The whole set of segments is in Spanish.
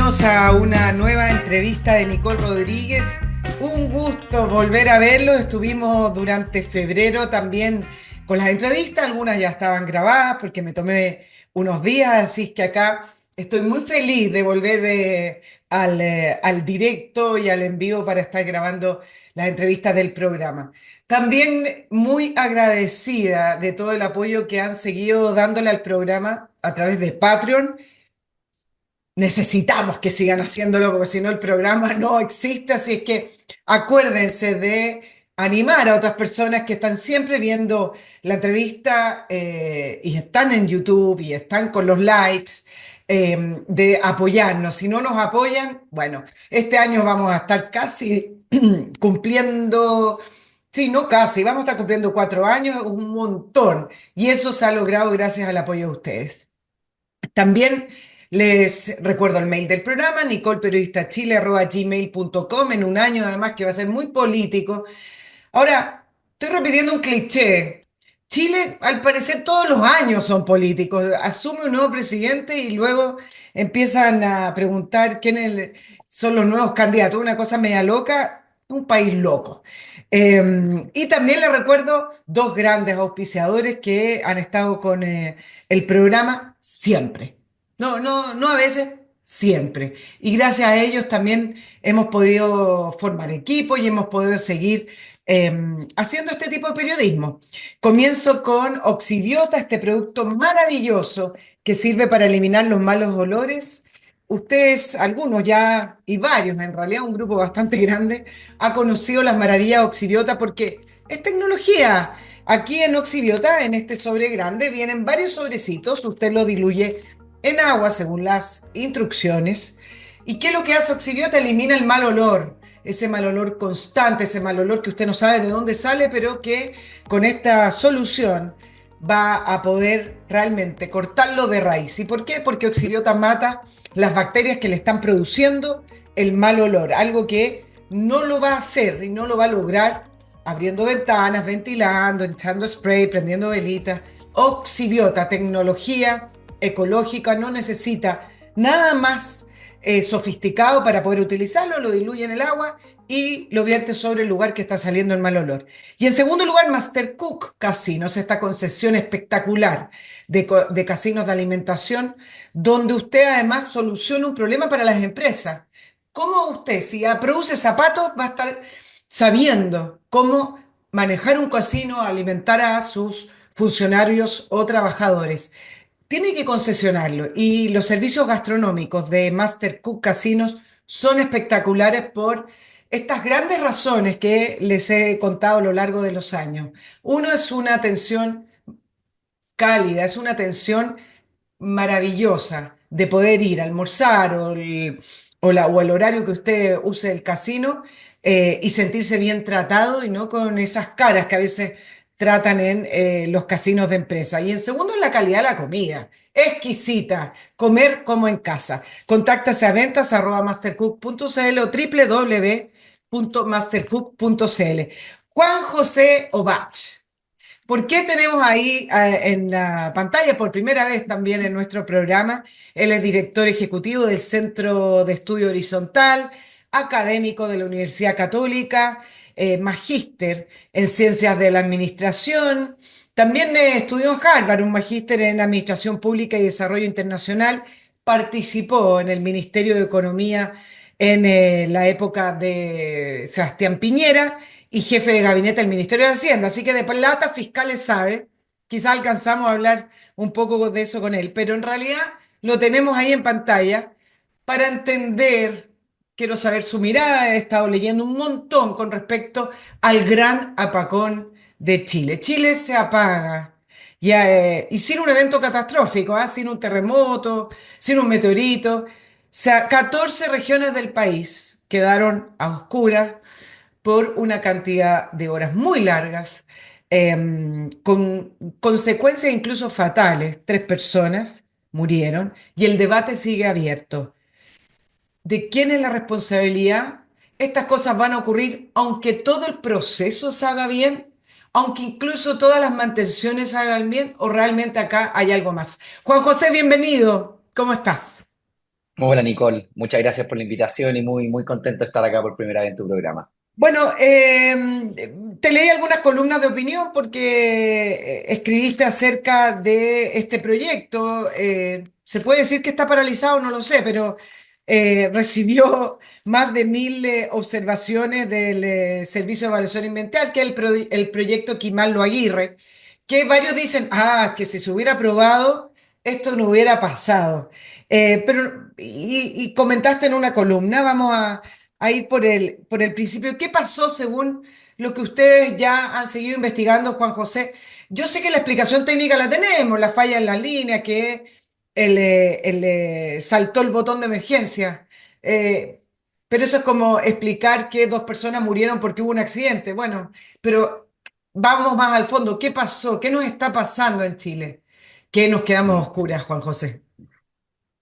Bienvenidos a una nueva entrevista de Nicole Rodríguez. Un gusto volver a verlo. Estuvimos durante febrero también con las entrevistas. Algunas ya estaban grabadas porque me tomé unos días, así es que acá estoy muy feliz de volver al directo y al en vivo para estar grabando las entrevistas del programa. También muy agradecida de todo el apoyo que han seguido dándole al programa a través de Patreon. Necesitamos que sigan haciéndolo porque si no el programa no existe, así es que acuérdense de animar a otras personas que están siempre viendo la entrevista y están en YouTube y están con los likes, de apoyarnos. Si no nos apoyan, bueno, este año vamos a estar casi cumpliendo, sí, no casi, vamos a estar cumpliendo 4 años, un montón, y eso se ha logrado gracias al apoyo de ustedes. También les recuerdo el mail del programa, nicolperiodistachile@gmail.com, en un año además que va a ser muy político. Ahora, estoy repitiendo un cliché. Chile, al parecer, todos los años son políticos. Asume un nuevo presidente y luego empiezan a preguntar quiénes son los nuevos candidatos. Una cosa media loca, un país loco. Y también les recuerdo dos grandes auspiciadores que han estado con el programa siempre. No, no, no a veces, siempre. Y gracias a ellos también hemos podido formar equipo y hemos podido seguir haciendo este tipo de periodismo. Comienzo con Oxibiota, este producto maravilloso que sirve para eliminar los malos olores. Ustedes, algunos ya, y varios, en realidad un grupo bastante grande, ha conocido las maravillas de Oxibiota porque es tecnología. Aquí en Oxibiota, en este sobre grande, vienen varios sobrecitos. Usted lo diluye en agua según las instrucciones. ¿Y qué es lo que hace Oxibiota? Elimina el mal olor, ese mal olor constante, ese mal olor que usted no sabe de dónde sale, pero que con esta solución va a poder realmente cortarlo de raíz. ¿Y por qué? Porque Oxibiota mata las bacterias que le están produciendo el mal olor, algo que no lo va a hacer y no lo va a lograr abriendo ventanas, ventilando, echando spray, prendiendo velitas. Oxibiota, tecnología ecológica, no necesita nada más sofisticado para poder utilizarlo, lo diluye en el agua y lo vierte sobre el lugar que está saliendo el mal olor. Y en segundo lugar, Master Cook Casinos, esta concesión espectacular de casinos de alimentación, donde usted además soluciona un problema para las empresas. ¿Cómo usted, si produce zapatos, va a estar sabiendo cómo manejar un casino, alimentar a sus funcionarios o trabajadores? Tiene que concesionarlo y los servicios gastronómicos de Master Cook Casinos son espectaculares por estas grandes razones que les he contado a lo largo de los años. Uno es una atención cálida, es una atención maravillosa de poder ir a almorzar o el horario que usted use el casino, y sentirse bien tratado y no con esas caras que a veces tratan en los casinos de empresa. Y en segundo, la calidad de la comida. Exquisita, comer como en casa. Contáctase a ventas@mastercook.cl o www.mastercook.cl. Juan José Obach. ¿Por qué tenemos ahí en la pantalla por primera vez también en nuestro programa? Él es director ejecutivo del Centro de Estudio Horizontal, académico de la Universidad Católica, magíster en Ciencias de la Administración. También estudió en Harvard, un magíster en Administración Pública y Desarrollo Internacional. Participó en el Ministerio de Economía en la época de Sebastián Piñera y jefe de gabinete del Ministerio de Hacienda. Así que de plata fiscales sabe, quizás alcanzamos a hablar un poco de eso con él, pero en realidad lo tenemos ahí en pantalla para entender, quiero saber su mirada, he estado leyendo un montón con respecto al gran apagón de Chile. Chile se apaga. Ya, y sin un evento catastrófico, sin un terremoto, sin un meteorito. O sea, 14 regiones del país quedaron a oscuras por una cantidad de horas muy largas, con consecuencias incluso fatales. 3 personas murieron y el debate sigue abierto. ¿De quién es la responsabilidad? Estas cosas van a ocurrir aunque todo el proceso se haga bien, aunque incluso todas las mantenciones se hagan bien, o realmente acá hay algo más. Juan José, bienvenido. ¿Cómo estás? Hola Nicole, muchas gracias por la invitación y muy contento de estar acá por primera vez en tu programa. Bueno, te leí algunas columnas de opinión porque escribiste acerca de este proyecto. Se puede decir que está paralizado, no lo sé, pero recibió más de 1.000 observaciones del Servicio de Evaluación Ambiental, que es el proyecto Quimal Aguirre, que varios dicen, que si se hubiera aprobado, esto no hubiera pasado. Y comentaste en una columna, vamos a ir por el principio. ¿Qué pasó según lo que ustedes ya han seguido investigando, Juan José? Yo sé que la explicación técnica la tenemos, la falla en la línea, que saltó el botón de emergencia. Eh, pero eso es como explicar que dos personas murieron porque hubo un accidente. Bueno, pero vamos más al fondo. ¿Qué pasó? ¿Qué nos está pasando en Chile? ¿Qué nos quedamos a Mm. oscuras, Juan José?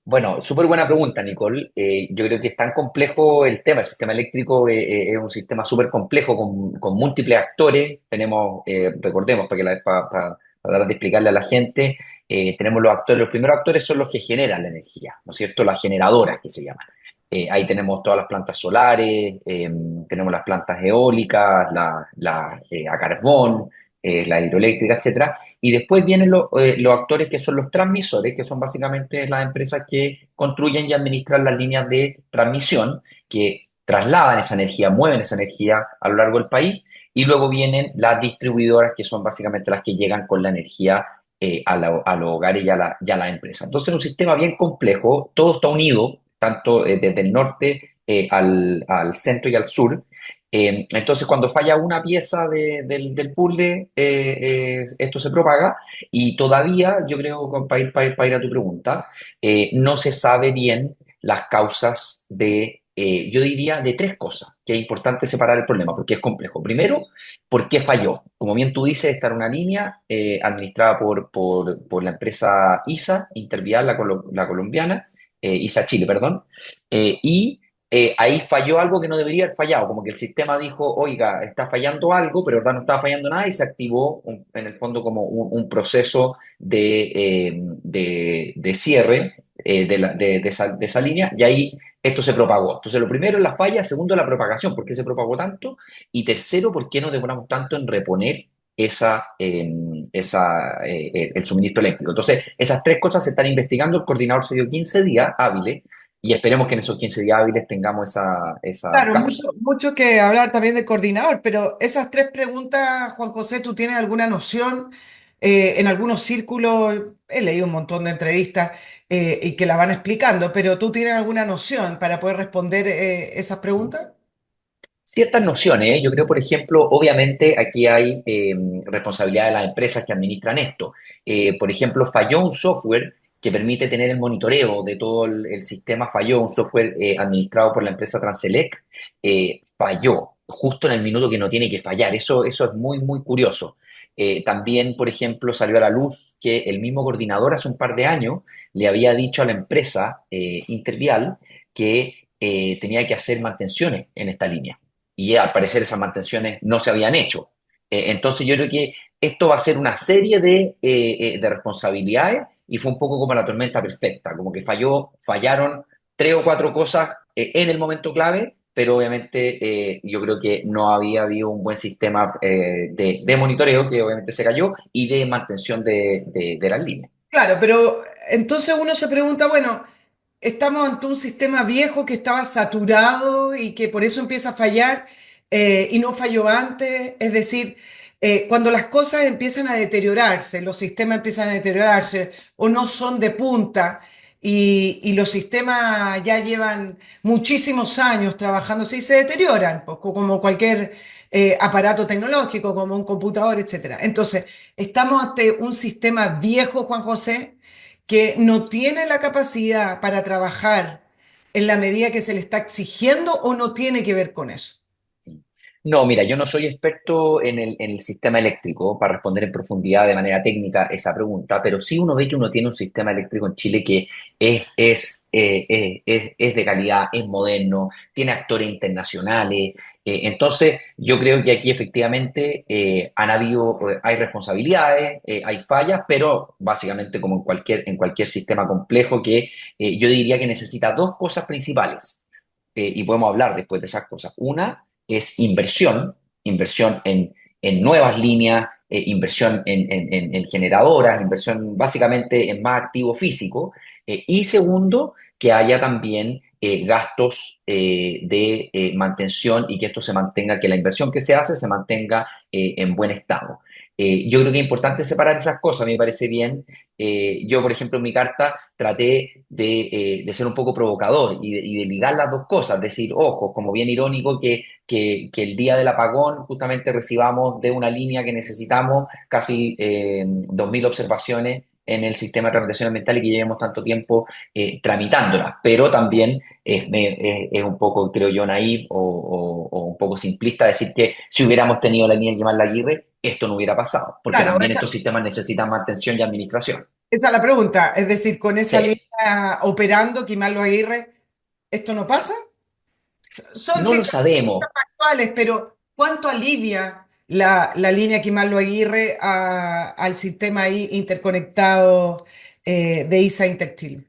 Bueno, súper buena pregunta, Nicole. Yo creo que es tan complejo el tema. El sistema eléctrico es un sistema súper complejo con múltiples actores. Tenemos, recordemos, para tratar de explicarle a la gente, tenemos los actores. Los primeros actores son los que generan la energía, ¿no es cierto? Las generadoras que se llaman. Ahí tenemos todas las plantas solares, tenemos las plantas eólicas, a carbón, la hidroeléctrica, etcétera. Y después vienen los actores que son los transmisores, que son básicamente las empresas que construyen y administran las líneas de transmisión, que trasladan esa energía, mueven esa energía a lo largo del país. Y luego vienen las distribuidoras, que son básicamente las que llegan con la energía a los hogares y a las empresas. Entonces, es un sistema bien complejo, todo está unido, tanto desde el norte al centro y al sur. Entonces, cuando falla una pieza del puzzle, esto se propaga y todavía, yo creo, para ir a tu pregunta, no se sabe bien las causas yo diría, de tres cosas, que es importante separar el problema porque es complejo. Primero, ¿por qué falló? Como bien tú dices, esta era una línea administrada por la empresa ISA, Intervial, la colombiana, ISA Chile, perdón, y ahí falló algo que no debería haber fallado, como que el sistema dijo, oiga, está fallando algo, pero en verdad no estaba fallando nada y se activó en el fondo como un proceso de cierre de esa línea y ahí esto se propagó. Entonces, lo primero es la falla, segundo la propagación, ¿por qué se propagó tanto? Y tercero, ¿por qué nos demoramos tanto en reponer el suministro eléctrico? Entonces, esas tres cosas se están investigando, el coordinador se dio 15 días hábiles y esperemos que en esos 15 días hábiles tengamos esa Claro, mucho, causa. mucho que hablar también de coordinador, pero esas tres preguntas, Juan José, ¿tú tienes alguna noción? En algunos círculos, he leído un montón de entrevistas y que la van explicando, pero ¿tú tienes alguna noción para poder responder esas preguntas? Ciertas nociones, ¿eh? Yo creo, por ejemplo, obviamente aquí hay responsabilidad de las empresas que administran esto. Por ejemplo, falló un software que permite tener el monitoreo de todo el sistema, falló un software administrado por la empresa Transelec, falló justo en el minuto que no tiene que fallar. Eso es muy curioso. También, por ejemplo, salió a la luz que el mismo coordinador hace un par de años le había dicho a la empresa Intervial que tenía que hacer mantenciones en esta línea y al parecer esas mantenciones no se habían hecho. Entonces yo creo que esto va a ser una serie de responsabilidades y fue un poco como la tormenta perfecta, como que fallaron tres o cuatro cosas en el momento clave, pero obviamente yo creo que no había habido un buen sistema de monitoreo que obviamente se cayó y de mantención de las líneas. Claro, pero entonces uno se pregunta, bueno, estamos ante un sistema viejo que estaba saturado y que por eso empieza a fallar y no falló antes. Es decir, cuando las cosas empiezan a deteriorarse, los sistemas empiezan a deteriorarse o no son de punta y los sistemas ya llevan muchísimos años trabajándose y se deterioran, pues, como cualquier aparato tecnológico, como un computador, etcétera. Entonces, estamos ante un sistema viejo, Juan José, que no tiene la capacidad para trabajar en la medida que se le está exigiendo o no tiene que ver con eso. No, mira, yo no soy experto en el sistema eléctrico para responder en profundidad de manera técnica esa pregunta, pero sí uno ve que uno tiene un sistema eléctrico en Chile que es de calidad, es moderno, tiene actores internacionales, Entonces, yo creo que aquí efectivamente hay responsabilidades, hay fallas, pero básicamente como en cualquier sistema complejo que yo diría que necesita dos cosas principales, y podemos hablar después de esas cosas. Una es inversión en nuevas líneas, inversión en generadoras, inversión básicamente en más activo físico, y segundo, que haya también gastos de mantención y que esto se mantenga, que la inversión que se hace se mantenga en buen estado. Yo creo que es importante separar esas cosas, me parece bien. Yo, por ejemplo, en mi carta traté de ser un poco provocador y de ligar las dos cosas, decir, ojo, como bien irónico que el día del apagón justamente recibamos de una línea que necesitamos casi 2.000 observaciones en el sistema de tramitación ambiental y que llevemos tanto tiempo tramitándolas, pero también es un poco, creo yo, naif o un poco simplista decir que si hubiéramos tenido la línea de Quimar Laguirre, esto no hubiera pasado, porque Claro, también estos sistemas necesitan mantención y administración. esa es la pregunta. Es decir, con esa Sí, línea operando, Kimaldo Aguirre, ¿esto no pasa? Son no lo situaciones sabemos. actuales, pero ¿cuánto alivia la línea Kimaldo Aguirre al sistema ahí interconectado de ISA Interchile?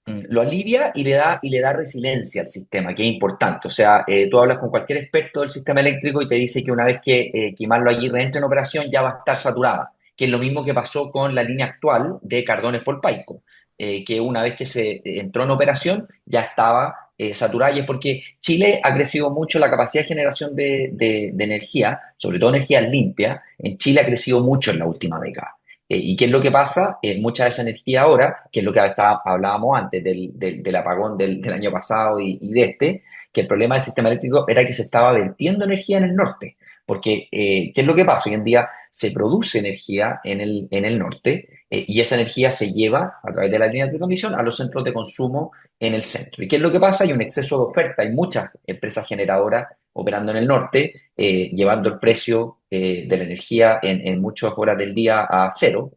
Lo alivia y le da resiliencia al sistema, que es importante. O sea, tú hablas con cualquier experto del sistema eléctrico y te dice que una vez que Quemarlo Aguirre entre en operación ya va a estar saturada, que es lo mismo que pasó con la línea actual de Cardones por Paico, que una vez que se entró en operación ya estaba saturada, y es porque Chile ha crecido mucho la capacidad de generación de energía, sobre todo energía limpia. En Chile ha crecido mucho en la última década. ¿Y qué es lo que pasa? Mucha de esa energía ahora, que es lo que hablábamos antes del apagón del año pasado y de este, que el problema del sistema eléctrico era que se estaba vertiendo energía en el norte. Porque, ¿qué es lo que pasa? Hoy en día se produce energía en el norte, y esa energía se lleva a través de la línea de transmisión a los centros de consumo en el centro. ¿Y qué es lo que pasa? Hay un exceso de oferta, hay muchas empresas generadoras operando en el norte, llevando el precio de la energía en muchas horas del día a cero,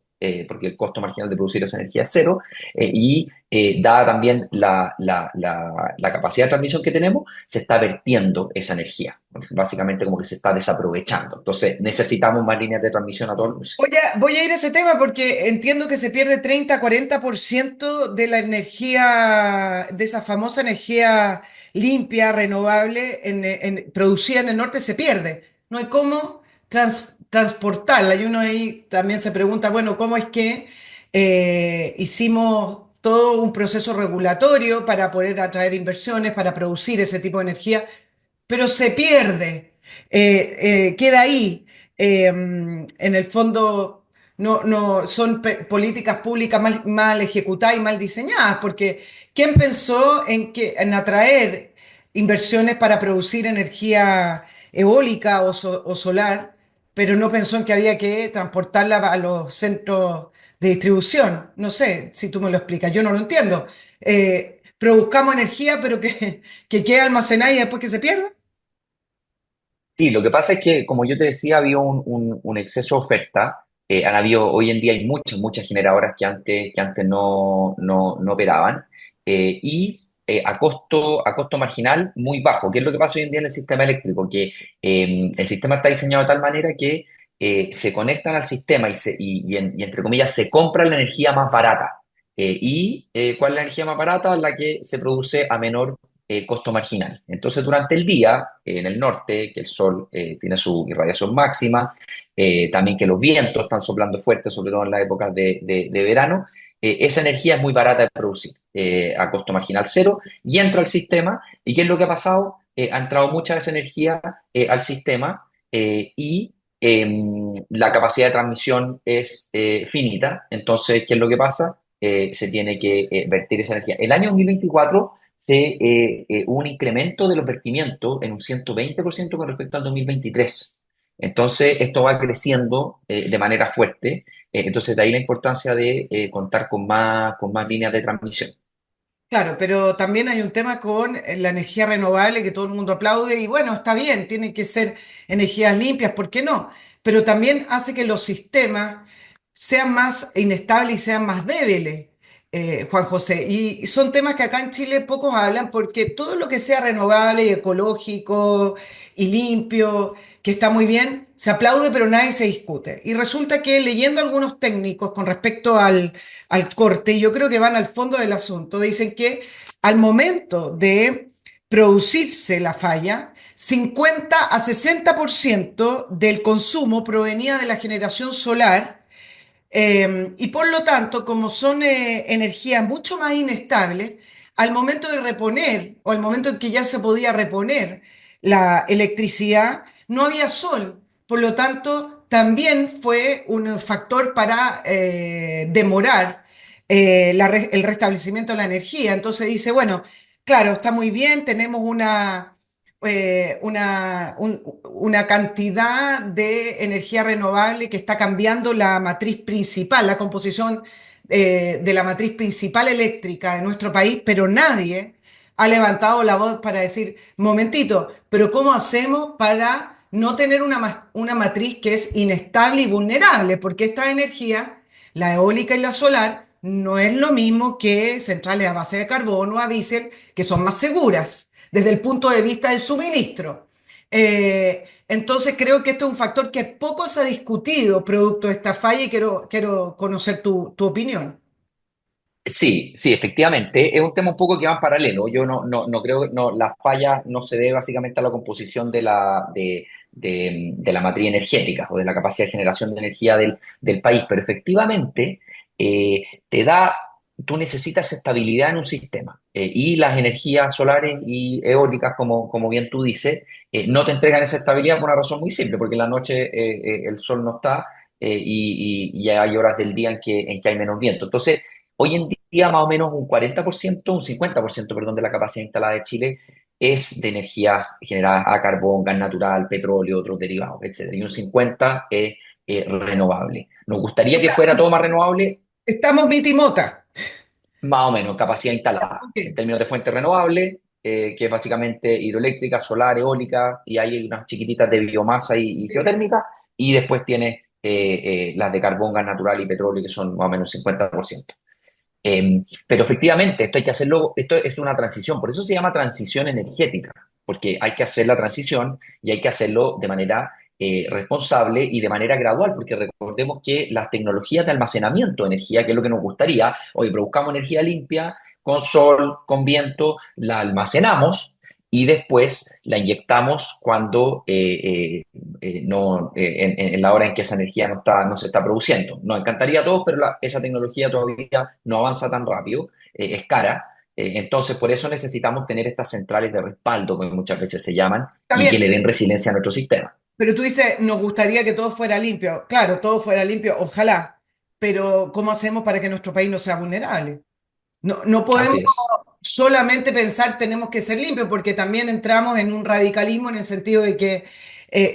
porque el costo marginal de producir esa energía es cero, y dada también la capacidad de transmisión que tenemos, se está vertiendo esa energía. Básicamente como que se está desaprovechando. Entonces necesitamos más líneas de transmisión a todas luces. Voy a ir a ese tema porque entiendo que se pierde 30-40% de la energía, de esa famosa energía limpia, renovable, producida en el norte, se pierde. No hay cómo transportarla. Y uno ahí también se pregunta, bueno, ¿cómo es que hicimos todo un proceso regulatorio para poder atraer inversiones, para producir ese tipo de energía? Pero se pierde, queda ahí. En el fondo, no son políticas públicas mal ejecutadas y mal diseñadas, porque ¿quién pensó en atraer inversiones para producir energía eólica o solar, pero no pensó en que había que transportarla a los centros de distribución? No sé si tú me lo explicas, yo no lo entiendo. Produzcamos energía, pero que quede almacenada y después que se pierda. Sí, lo que pasa es que, como yo te decía, había un exceso de oferta. Hoy en día hay muchas generadoras que antes no operaban, y a costo marginal muy bajo. ¿Qué es lo que pasa hoy en día en el sistema eléctrico? Que el sistema está diseñado de tal manera que se conectan al sistema y entre comillas, se compra la energía más barata. ¿Cuál es la energía más barata? La que se produce a menor costo marginal. Entonces, durante el día, en el norte, que el sol tiene su irradiación máxima, también que los vientos están soplando fuerte, sobre todo en las épocas de verano, esa energía es muy barata de producir, a costo marginal cero, y entra al sistema. ¿Y qué es lo que ha pasado? Ha entrado mucha de esa energía al sistema, y la capacidad de transmisión es finita. Entonces, ¿qué es lo que pasa? Se tiene que vertir esa energía. El año 2024 hubo un incremento de los vertimientos en un 120% con respecto al 2023. Entonces, esto va creciendo de manera fuerte. Entonces, de ahí la importancia de contar con más líneas de transmisión. Claro, pero también hay un tema con la energía renovable que todo el mundo aplaude y bueno, está bien, tienen que ser energías limpias, ¿por qué no? Pero también hace que los sistemas sean más inestables y sean más débiles. Juan José. Y son temas que acá en Chile pocos hablan porque todo lo que sea renovable y ecológico y limpio, que está muy bien, se aplaude pero nadie se discute. Y resulta que leyendo algunos técnicos con respecto al corte, y yo creo que van al fondo del asunto, dicen que al momento de producirse la falla, 50 a 60% del consumo provenía de la generación solar y por lo tanto, como son energías mucho más inestables, al momento de reponer o al momento en que ya se podía reponer la electricidad, no había sol. Por lo tanto, también fue un factor para demorar el restablecimiento de la energía. Entonces dice, bueno, claro, está muy bien, tenemos una cantidad de energía renovable que está cambiando la matriz principal, la composición de la matriz principal eléctrica de nuestro país, pero nadie ha levantado la voz para decir, momentito, pero ¿cómo hacemos para no tener una matriz que es inestable y vulnerable? Porque esta energía, la eólica y la solar, no es lo mismo que centrales a base de carbono, a diésel, que son más seguras desde el punto de vista del suministro. Entonces creo que esto es un factor que poco se ha discutido producto de esta falla y quiero conocer tu opinión. Sí, sí, efectivamente. Es un tema un poco que va en paralelo. Yo no creo que no, la falla no se debe básicamente a la composición de la matriz energética o de la capacidad de generación de energía del país, pero efectivamente te da, tú necesitas estabilidad en un sistema y las energías solares y eólicas, como bien tú dices, no te entregan esa estabilidad por una razón muy simple, porque en la noche el sol no está y hay horas del día en que hay menos viento. Entonces, hoy en día más o menos un 40%, un 50%, perdón, de la capacidad instalada de Chile es de energía generada a carbón, gas natural, petróleo, otros derivados, etcétera. Y un 50% es renovable. Nos O gustaría que sea, fuera todo más renovable, estamos mitimota. más o menos, capacidad instalada. Ok. En términos de fuente renovable, que es básicamente hidroeléctrica, solar, eólica, y hay unas chiquititas de biomasa y geotérmica, y después tiene las de carbón, gas natural y petróleo, que son más o menos 50%. Pero efectivamente, esto hay que hacerlo, esto es una transición, por eso se llama transición energética, porque hay que hacer la transición y hay que hacerlo de manera responsable y de manera gradual, porque recordemos que las tecnologías de almacenamiento de energía, que es lo que nos gustaría, oye, produzcamos energía limpia, con sol, con viento, la almacenamos y después la inyectamos cuando no, en la hora en que esa energía no se está produciendo. Nos encantaría a todos, pero esa tecnología todavía no avanza tan rápido, es cara. Entonces, por eso necesitamos tener estas centrales de respaldo, que muchas veces se llaman, Está y que le bien, den resiliencia a nuestro sistema. pero tú dices, nos gustaría que todo fuera limpio. Claro, todo fuera limpio, ojalá, pero ¿cómo hacemos para que nuestro país no sea vulnerable? No podemos Así es. solamente pensar tenemos que ser limpios, porque también entramos en un radicalismo en el sentido de que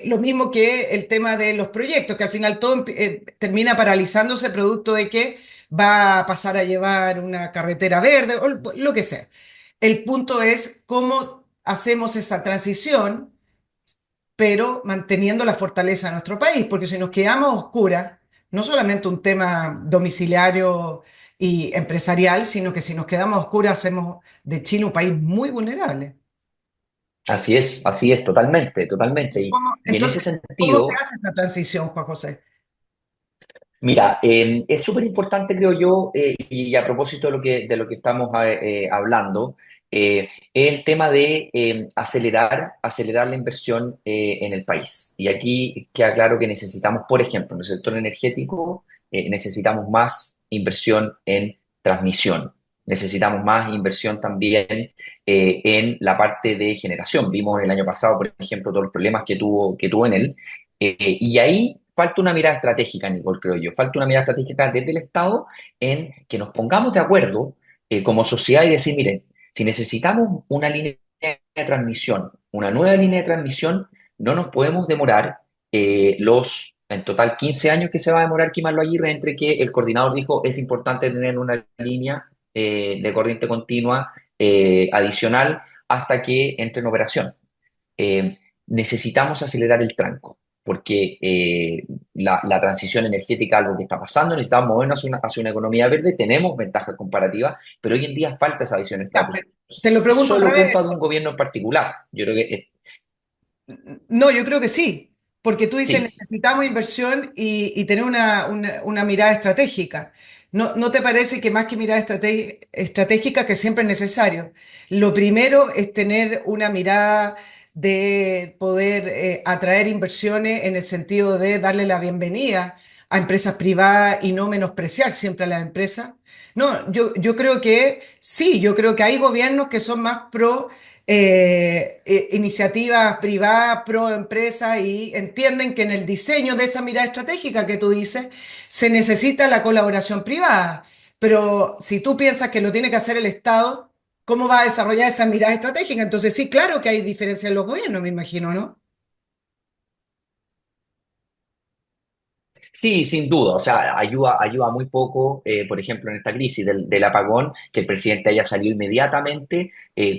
lo mismo que el tema de los proyectos, que al final todo termina paralizándose producto de que va a pasar a llevar una carretera verde o lo que sea. El punto es cómo hacemos esa transición pero manteniendo la fortaleza de nuestro país, porque si nos quedamos a oscuras, no solamente un tema domiciliario y empresarial, sino que si nos quedamos a oscuras hacemos de Chile un país muy vulnerable. Así es, totalmente, totalmente. Y en ese Entonces, ¿cómo se sentido, hace esa transición, Juan José? mira, es súper importante, creo yo, y a propósito de lo que estamos hablando, el tema de acelerar la inversión en el país. Y aquí queda claro que necesitamos, por ejemplo, en el sector energético, necesitamos más inversión en transmisión. Necesitamos más inversión también en la parte de generación. Vimos el año pasado, por ejemplo, todos los problemas que tuvo en él. Y ahí falta una mirada estratégica, Nicole, creo yo. Falta una mirada estratégica desde el Estado en que nos pongamos de acuerdo como sociedad y decir, miren, si necesitamos una línea de transmisión, una nueva línea de transmisión, no nos podemos demorar en total 15 años que se va a demorar Quemarlo Aguirre entre que el coordinador dijo es importante tener una línea de corriente continua adicional hasta que entre en operación. Necesitamos acelerar el tranco, porque, la transición energética, algo que está pasando, necesitamos movernos hacia una economía verde, tenemos ventajas comparativas, pero hoy en día falta esa visión Ya, estratégica. pero te lo ¿Es pregunto al solo revés. culpa de un gobierno en particular? Yo creo que No, yo creo que sí, porque tú dices sí. necesitamos inversión y tener una mirada estratégica. ¿No te parece que más que mirada estratégica, que siempre es necesario? Lo primero es tener una mirada de poder atraer inversiones en el sentido de darle la bienvenida a empresas privadas y no menospreciar siempre a las empresas. No, yo creo que sí, yo creo que hay gobiernos que son más pro iniciativas privadas, pro empresa y entienden que en el diseño de esa mirada estratégica que tú dices se necesita la colaboración privada. Pero si tú piensas que lo tiene que hacer el Estado, ¿cómo va a desarrollar esa mirada estratégica? Entonces sí, claro que hay diferencias en los gobiernos, me imagino, ¿no? Sí, sin duda, o sea, ayuda muy poco, por ejemplo, en esta crisis del apagón, que el presidente haya salido inmediatamente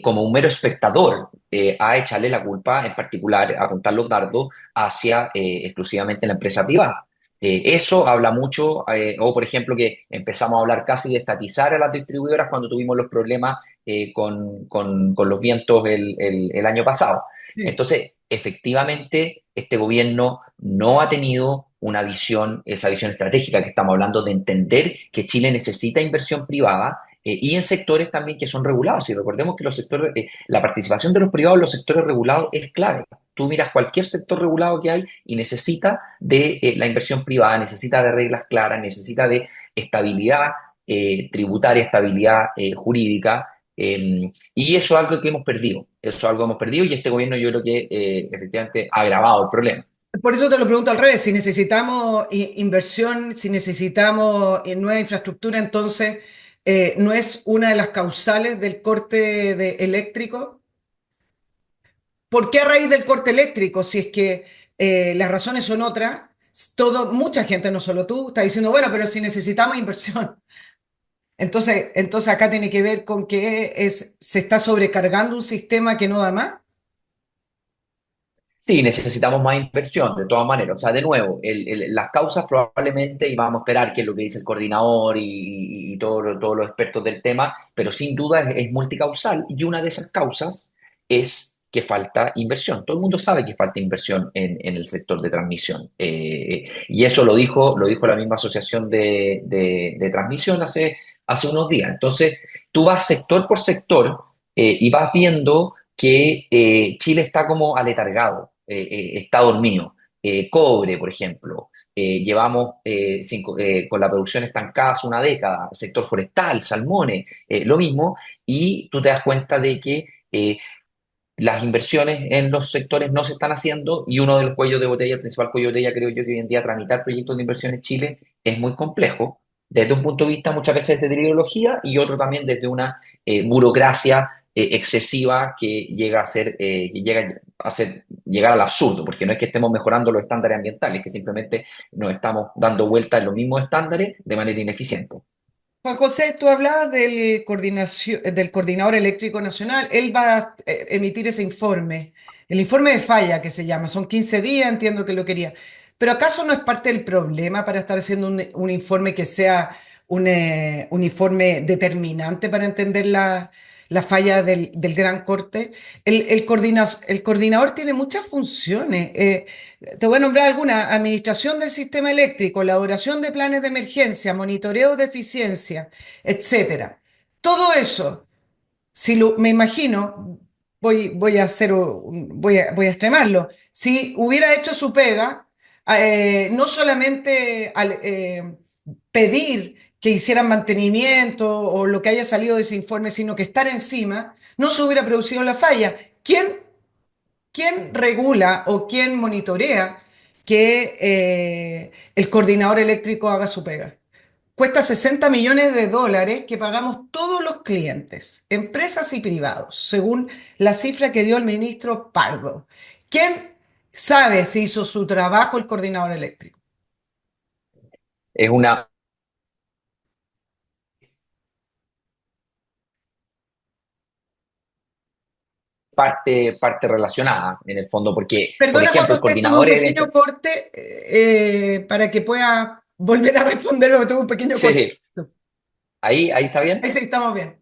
como un mero espectador a echarle la culpa, en particular a apuntar los dardos hacia exclusivamente la empresa privada. Eso habla mucho, o por ejemplo que empezamos a hablar casi de estatizar a las distribuidoras cuando tuvimos los problemas con los vientos el año pasado. Sí. Entonces, efectivamente, este gobierno no ha tenido una visión, esa visión estratégica que estamos hablando de entender que Chile necesita inversión privada y en sectores también que son regulados. Y recordemos que los sectores, la participación de los privados en los sectores regulados es clave. Tú miras cualquier sector regulado que hay y necesita de la inversión privada, necesita de reglas claras, necesita de estabilidad tributaria, estabilidad jurídica. Y eso es algo que hemos perdido. Eso es algo que hemos perdido y este gobierno yo creo que efectivamente ha agravado el problema. Por eso te lo pregunto al revés, si necesitamos inversión, si necesitamos nueva infraestructura, entonces no es una de las causales del corte eléctrico. ¿Por qué a raíz del corte eléctrico? Si es que las razones son otras, mucha gente, no solo tú, está diciendo, bueno, pero si necesitamos inversión. Entonces acá tiene que ver con que se está sobrecargando un sistema que no da más. Sí, necesitamos más inversión, de todas maneras. O sea, de nuevo, las causas probablemente, y vamos a esperar qué es lo que dice el coordinador y todos los expertos del tema, pero sin duda es multicausal y una de esas causas es que falta inversión. Todo el mundo sabe que falta inversión en el sector de transmisión. Y eso lo dijo la misma asociación de transmisión hace unos días. Entonces, tú vas sector por sector y vas viendo que Chile está como aletargado, está dormido. Cobre, por ejemplo, llevamos con la producción estancada hace una década, sector forestal, salmones, lo mismo, y tú te das cuenta de que las inversiones en los sectores no se están haciendo y uno de los cuellos de botella, el principal cuello de botella, creo yo que hoy en día tramitar proyectos de inversión en Chile es muy complejo, desde un punto de vista muchas veces de ideología y otro también desde una burocracia excesiva que llega a ser, llegar al absurdo, porque no es que estemos mejorando los estándares ambientales, que simplemente nos estamos dando vuelta en los mismos estándares de manera ineficiente. Juan José, tú hablabas del Coordinador Eléctrico Nacional. Él va a emitir ese informe, el informe de falla que se llama. Son 15 días, entiendo que lo quería. Pero ¿acaso no es parte del problema para estar haciendo un informe que sea un informe determinante para entender la falla del Gran Corte? El coordinador tiene muchas funciones. Te voy a nombrar algunas: administración del sistema eléctrico, elaboración de planes de emergencia, monitoreo de eficiencia, etcétera. Todo eso, me imagino, voy a hacer, voy a extremarlo, si hubiera hecho su pega, no solamente pedir que hicieran mantenimiento o lo que haya salido de ese informe, sino que estar encima, no se hubiera producido la falla. ¿Quién regula o quién monitorea que el coordinador eléctrico haga su pega? Cuesta 60 millones de dólares que pagamos todos los clientes, empresas y privados, según la cifra que dio el ministro Pardo. ¿Quién sabe si hizo su trabajo el coordinador eléctrico? Es una, parte relacionada en el fondo, porque, por Perdona, Juan ejemplo, el José, tuve un coordinador es pequeño corte para que pueda volver a responder, pero tuve un pequeño corte. Sí, ahí está bien. Ahí sí, estamos bien.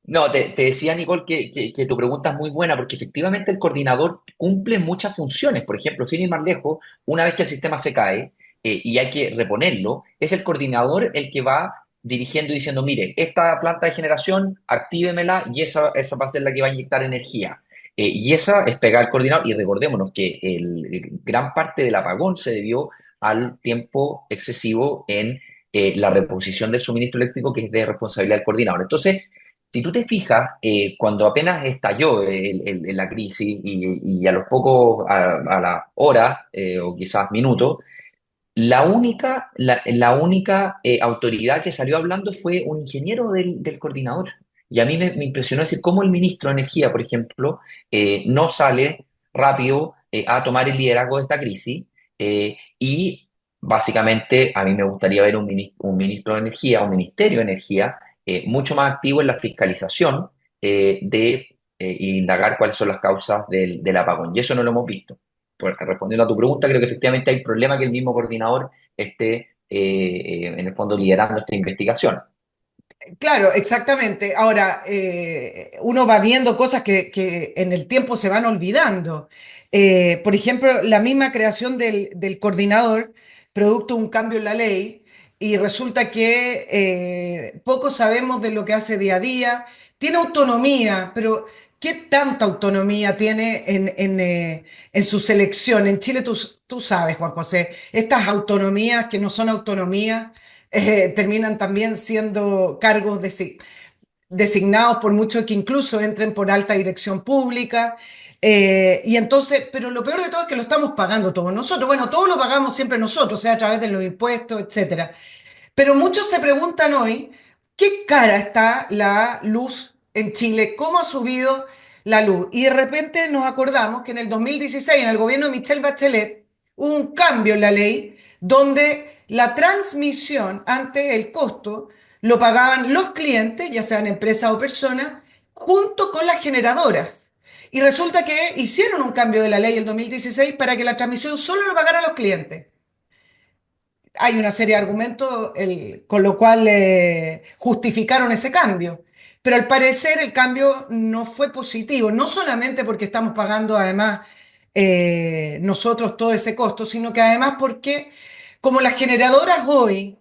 No, te decía, Nicole, que tu pregunta es muy buena porque efectivamente el coordinador cumple muchas funciones. Por ejemplo, sin ir más lejos, una vez que el sistema se cae y hay que reponerlo, es el coordinador el que va dirigiendo y diciendo, mire, esta planta de generación, actívemela y esa va a ser la que va a inyectar energía. Y esa es pegar al coordinador. Y recordémonos que gran parte del apagón se debió al tiempo excesivo en la reposición del suministro eléctrico, que es de responsabilidad del coordinador. Entonces, si tú te fijas, cuando apenas estalló la crisis y a los pocos, a las horas o quizás minutos, la única autoridad que salió hablando fue un ingeniero del coordinador. Y a mí me impresionó decir cómo el ministro de Energía, por ejemplo, no sale rápido a tomar el liderazgo de esta crisis. Y básicamente a mí me gustaría ver un ministro de Energía, un ministerio de Energía, mucho más activo en la fiscalización de indagar cuáles son las causas del apagón. Y eso no lo hemos visto. Pues, respondiendo a tu pregunta, creo que efectivamente hay problema que el mismo coordinador esté en el fondo liderando esta investigación. Claro, exactamente. Ahora, uno va viendo cosas que en el tiempo se van olvidando. Por ejemplo, la misma creación del coordinador, producto de un cambio en la ley, y resulta que poco sabemos de lo que hace día a día. Tiene autonomía, pero ¿qué tanta autonomía tiene en su selección? En Chile, tú sabes, Juan José, estas autonomías que no son autonomías terminan también siendo cargos designados por muchos que incluso entren por alta dirección pública. Y entonces, pero lo peor de todo es que lo estamos pagando todos nosotros. Bueno, todo lo pagamos siempre nosotros, sea a través de los impuestos, etcétera. Pero muchos se preguntan hoy, ¿qué cara está la luz en Chile? ¿Cómo ha subido la luz? Y de repente nos acordamos que en el 2016, en el gobierno de Michelle Bachelet, hubo un cambio en la ley donde la transmisión ante el costo lo pagaban los clientes, ya sean empresas o personas, junto con las generadoras. Y resulta que hicieron un cambio de la ley en el 2016 para que la transmisión solo lo pagaran los clientes. Hay una serie de argumentos con lo cual justificaron ese cambio. Pero al parecer el cambio no fue positivo, no solamente porque estamos pagando además nosotros todo ese costo, sino que además porque como las generadoras hoy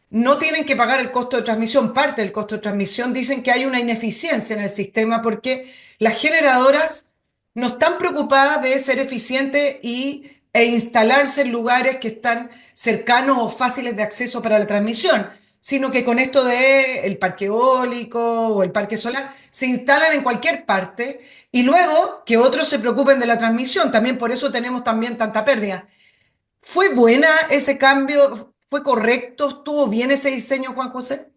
no tienen que pagar el costo de transmisión, parte del costo de transmisión, dicen que hay una ineficiencia en el sistema porque las generadoras no están preocupadas de ser eficientes e instalarse en lugares que están cercanos o fáciles de acceso para la transmisión, sino que con esto de el parque eólico o el parque solar se instalan en cualquier parte y luego que otros se preocupen de la transmisión. También por eso tenemos también tanta pérdida. ¿Fue buena ese cambio? ¿Fue correcto? ¿Estuvo bien ese diseño, Juan José?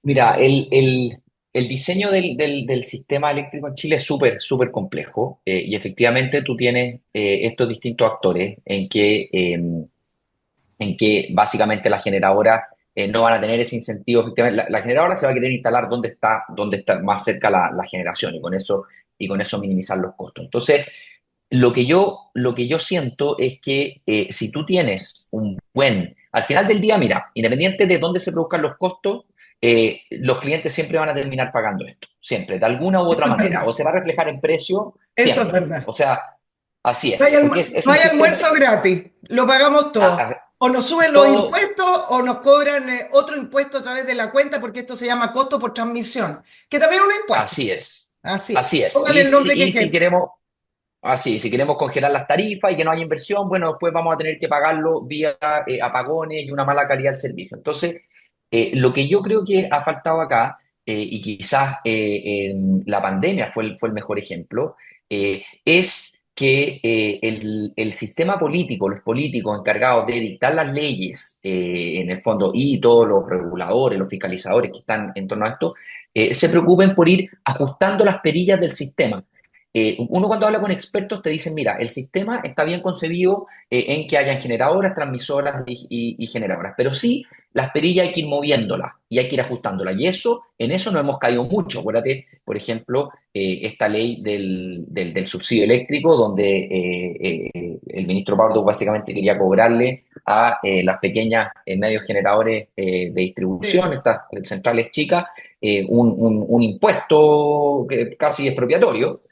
Mira, el diseño del sistema eléctrico en Chile es súper, súper complejo y efectivamente tú tienes estos distintos actores en que básicamente las generadoras no van a tener ese incentivo. Efectivamente, la generadora se va a querer instalar donde está más cerca la generación y con eso minimizar los costos. Entonces, lo que yo siento es que si tú tienes al final del día, mira, independiente de dónde se produzcan los costos, los clientes siempre van a terminar pagando esto, siempre, de alguna u Eso otra es manera, verdad. o se va a reflejar en precio, Eso es siempre. verdad. O sea, así No hay, es, porque es no un hay sistema, almuerzo gratis, lo pagamos a- todos. a- O nos suben los todo, impuestos o nos cobran otro impuesto a través de la cuenta porque esto se llama costo por transmisión, que también es un impuesto. así es, Así es. así es. Póngale Y, el si nombre que y si quieran. queremos, si queremos congelar las tarifas y que no haya inversión, bueno, después vamos a tener que pagarlo vía apagones y una mala calidad del servicio. Entonces, lo que yo creo que ha faltado acá, y quizás la pandemia fue el mejor ejemplo, es que el sistema político, los políticos encargados de dictar las leyes, en el fondo, y todos los reguladores, los fiscalizadores que están en torno a esto, se preocupen por ir ajustando las perillas del sistema. uno cuando habla con expertos te dicen, mira, el sistema está bien concebido en que hayan generadoras, transmisoras y generadoras, pero sí, las perillas hay que ir moviéndolas y hay que ir ajustándolas. Y eso, en eso no hemos caído mucho. Acuérdate, por ejemplo, esta ley del subsidio eléctrico, donde el ministro Pardo básicamente quería cobrarle a las pequeñas medios generadores de distribución, Sí. estas centrales chicas, un impuesto que casi expropiatorio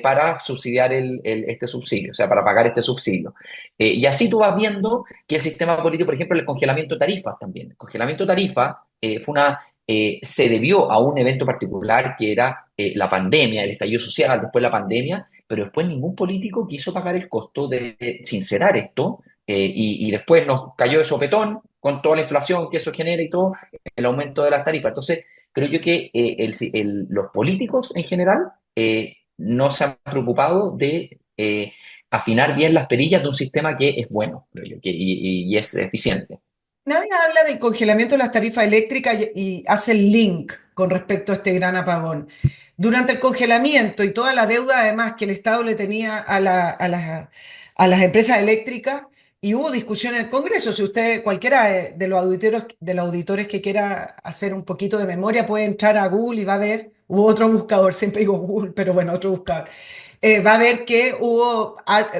para subsidiar este subsidio, o sea, para pagar este subsidio. Y así tú vas viendo que el sistema político, por ejemplo, el congelamiento de tarifas también. El congelamiento de tarifas se debió a un evento particular que era la pandemia, el estallido social, después la pandemia, pero después ningún político quiso pagar el costo de sincerar esto y después nos cayó de sopetón con toda la inflación que eso genera y todo, el aumento de las tarifas. Entonces, creo yo que los políticos en general no se han preocupado de afinar bien las perillas de un sistema que es bueno, creo yo, y es eficiente. Nadie habla del congelamiento de las tarifas eléctricas y hace el link con respecto a este gran apagón. Durante el congelamiento y toda la deuda además que el Estado le tenía a las empresas eléctricas, y hubo discusión en el Congreso. Si usted, cualquiera de los auditores que quiera hacer un poquito de memoria, puede entrar a Google y va a ver, hubo otro buscador, siempre digo Google, pero bueno, otro buscador, va a ver que hubo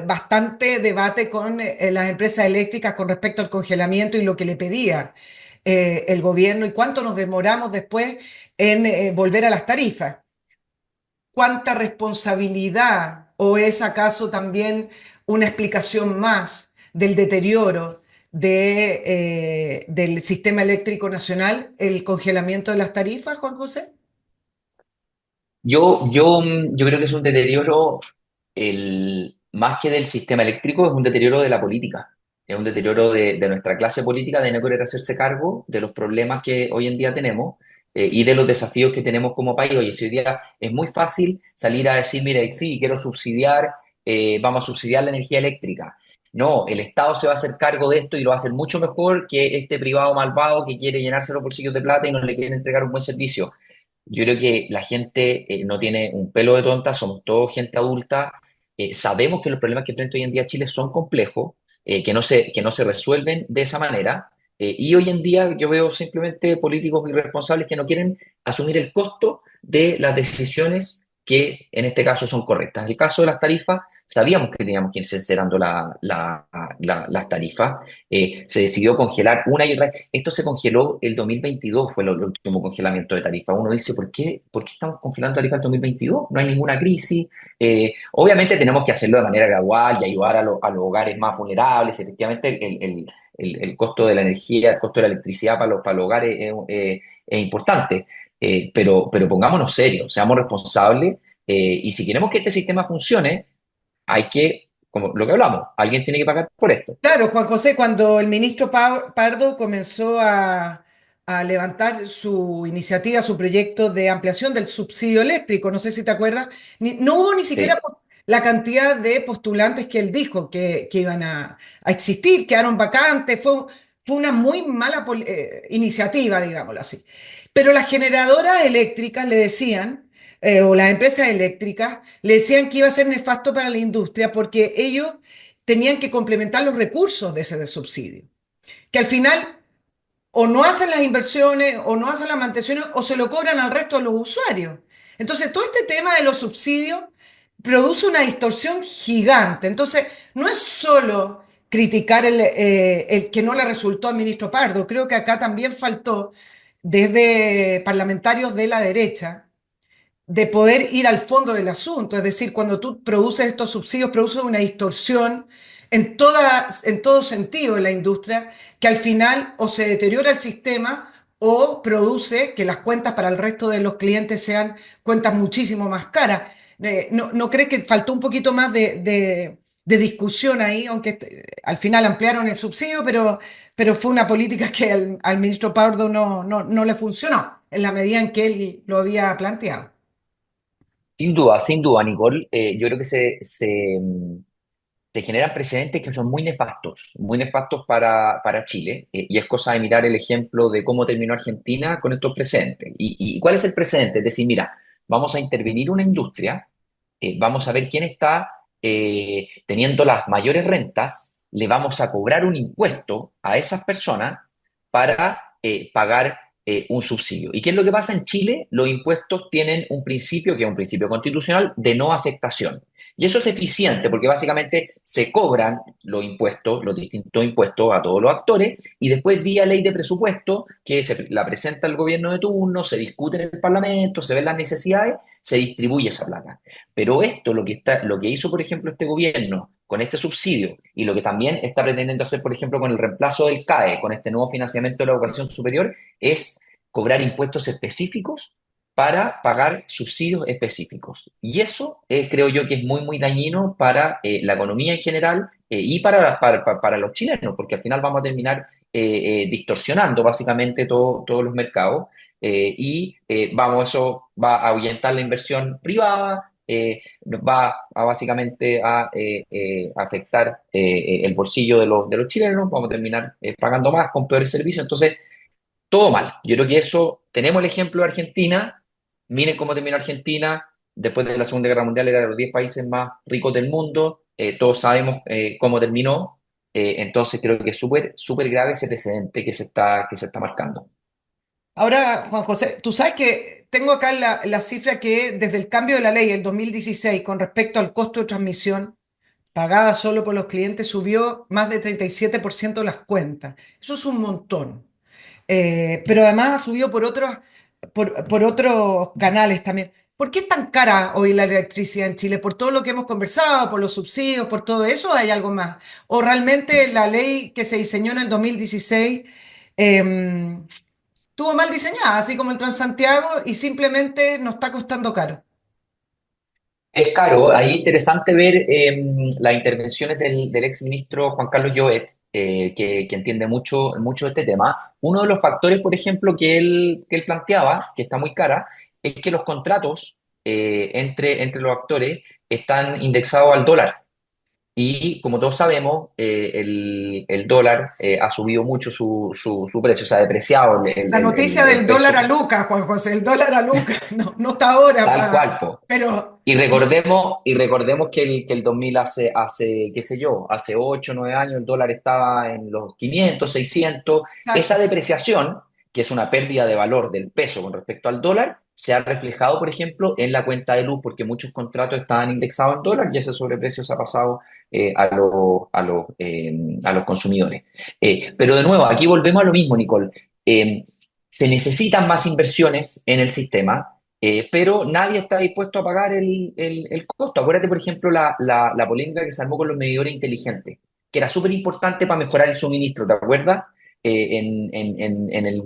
bastante debate con las empresas eléctricas con respecto al congelamiento y lo que le pedía el gobierno y cuánto nos demoramos después en volver a las tarifas. ¿Cuánta responsabilidad o es acaso también una explicación más del deterioro del sistema eléctrico nacional, el congelamiento de las tarifas, Juan José? Yo creo que es un deterioro, más que del sistema eléctrico, es un deterioro de la política. Es un deterioro de nuestra clase política de no querer hacerse cargo de los problemas que hoy en día tenemos y de los desafíos que tenemos como país. Oye, si hoy día es muy fácil salir a decir, mire, sí, quiero subsidiar, vamos a subsidiar la energía eléctrica. No, el Estado se va a hacer cargo de esto y lo va a hacer mucho mejor que este privado malvado que quiere llenarse los bolsillos de plata y no le quiere entregar un buen servicio. Yo creo que la gente no tiene un pelo de tonta, somos todos gente adulta, sabemos que los problemas que enfrenta hoy en día Chile son complejos, que no se resuelven de esa manera, y hoy en día yo veo simplemente políticos irresponsables que no quieren asumir el costo de las decisiones que en este caso son correctas. En el caso de las tarifas, sabíamos que teníamos que ir sincerando las tarifas, se decidió congelar una y otra vez. Esto se congeló el 2022, fue el último congelamiento de tarifa. Uno dice, ¿por qué estamos congelando tarifa el 2022? No hay ninguna crisis. Obviamente tenemos que hacerlo de manera gradual y ayudar a los hogares más vulnerables. Efectivamente, el costo de la energía, el costo de la electricidad para los hogares es importante. Pero pongámonos serios, seamos responsables y si queremos que este sistema funcione, hay que, como lo que hablamos, alguien tiene que pagar por esto. Claro, Juan José, cuando el ministro Pardo comenzó a levantar su iniciativa, su proyecto de ampliación del subsidio eléctrico, no sé si te acuerdas, no hubo ni siquiera Sí. la cantidad de postulantes que él dijo que iban a existir, quedaron vacantes, fue una muy mala iniciativa, digámoslo así. Pero las generadoras eléctricas le decían, o las empresas eléctricas, le decían que iba a ser nefasto para la industria porque ellos tenían que complementar los recursos de ese subsidio, que al final o no hacen las inversiones o no hacen las mantenciones o se lo cobran al resto de los usuarios. Entonces, todo este tema de los subsidios produce una distorsión gigante. Entonces, no es solo criticar el que no le resultó al ministro Pardo, creo que acá también faltó desde parlamentarios de la derecha de poder ir al fondo del asunto. Es decir, cuando tú produces estos subsidios, produces una distorsión en todo sentido en la industria, que al final o se deteriora el sistema o produce que las cuentas para el resto de los clientes sean cuentas muchísimo más caras. ¿No crees que faltó un poquito más de discusión ahí, aunque al final ampliaron el subsidio, pero fue una política que al ministro Pardo no le funcionó en la medida en que él lo había planteado? Sin duda, Nicole, yo creo que se generan precedentes que son muy nefastos para Chile, y es cosa de mirar el ejemplo de cómo terminó Argentina con estos precedentes. ¿Y cuál es el precedente? Es decir, mira, vamos a intervenir una industria vamos a ver quién está teniendo las mayores rentas, le vamos a cobrar un impuesto a esas personas para pagar un subsidio. ¿Y qué es lo que pasa en Chile? Los impuestos tienen un principio, que es un principio constitucional, de no afectación. Y eso es eficiente porque básicamente se cobran los impuestos, los distintos impuestos a todos los actores y después vía ley de presupuesto que se la presenta el gobierno de turno, se discute en el Parlamento, se ven las necesidades, se distribuye esa plata. Pero esto, lo que hizo, por ejemplo, este gobierno con este subsidio y lo que también está pretendiendo hacer, por ejemplo, con el reemplazo del CAE, con este nuevo financiamiento de la educación superior, es cobrar impuestos específicos para pagar subsidios específicos. Y eso creo yo que es muy, muy dañino para la economía en general y para los chilenos, porque al final vamos a terminar distorsionando básicamente todos los mercados eso va a ahuyentar la inversión privada, va a básicamente a afectar el bolsillo de los chilenos, vamos a terminar pagando más con peores servicios, entonces todo mal. Yo creo que eso, tenemos el ejemplo de Argentina, miren cómo terminó Argentina, después de la Segunda Guerra Mundial era de los 10 países más ricos del mundo, todos sabemos cómo terminó, entonces creo que es súper, súper grave ese precedente que se está marcando. Ahora, Juan José, tú sabes que tengo acá la cifra que desde el cambio de la ley, el 2016, con respecto al costo de transmisión pagada solo por los clientes, subió más de 37% las cuentas. Eso es un montón. Pero además ha subido por otros canales también. ¿Por qué es tan cara hoy la electricidad en Chile? ¿Por todo lo que hemos conversado, por los subsidios, por todo eso? ¿O hay algo más? ¿O realmente la ley que se diseñó en el 2016 estuvo mal diseñada, así como el Transantiago, y simplemente nos está costando caro? Es caro, ahí interesante ver las intervenciones del ex ministro Juan Carlos Llobet, que entiende mucho, mucho de este tema. Uno de los factores, por ejemplo, que él planteaba, que está muy cara, es que los contratos entre los actores están indexados al dólar. Y como todos sabemos, el dólar ha subido mucho su precio, se ha depreciado La noticia el del dólar peso, a Lucas, Juan José, el dólar a Lucas, no, no está ahora, tal cual, po. pero Y recordemos que el 2000 qué sé yo, hace 8 o 9 años el dólar estaba en los 500 600. Esa exacto. depreciación, que es una pérdida de valor del peso con respecto al dólar, se ha reflejado, por ejemplo, en la cuenta de luz, porque muchos contratos estaban indexados en dólar y ese sobreprecio se ha pasado a los consumidores. Pero de nuevo, aquí volvemos a lo mismo, Nicole. Se necesitan más inversiones en el sistema pero nadie está dispuesto a pagar el costo. Acuérdate, por ejemplo, la polémica que se armó con los medidores inteligentes, que era súper importante para mejorar el suministro, ¿te acuerdas? En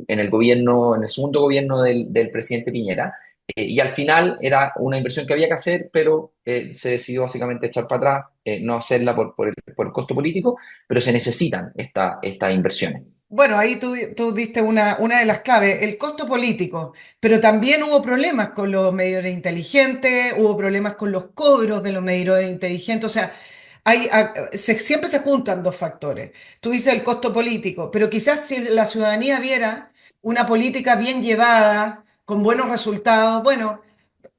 el gobierno, en el segundo gobierno del presidente Piñera. Y al final era una inversión que había que hacer, pero se decidió básicamente echar para atrás, no hacerla por el costo político, pero se necesitan estas inversiones. Bueno, ahí tú diste una de las claves, el costo político, pero también hubo problemas con los medidores inteligentes, hubo problemas con los cobros de los medidores inteligentes, o sea, siempre se juntan dos factores. Tú dices el costo político, pero quizás si la ciudadanía viera una política bien llevada, con buenos resultados, bueno,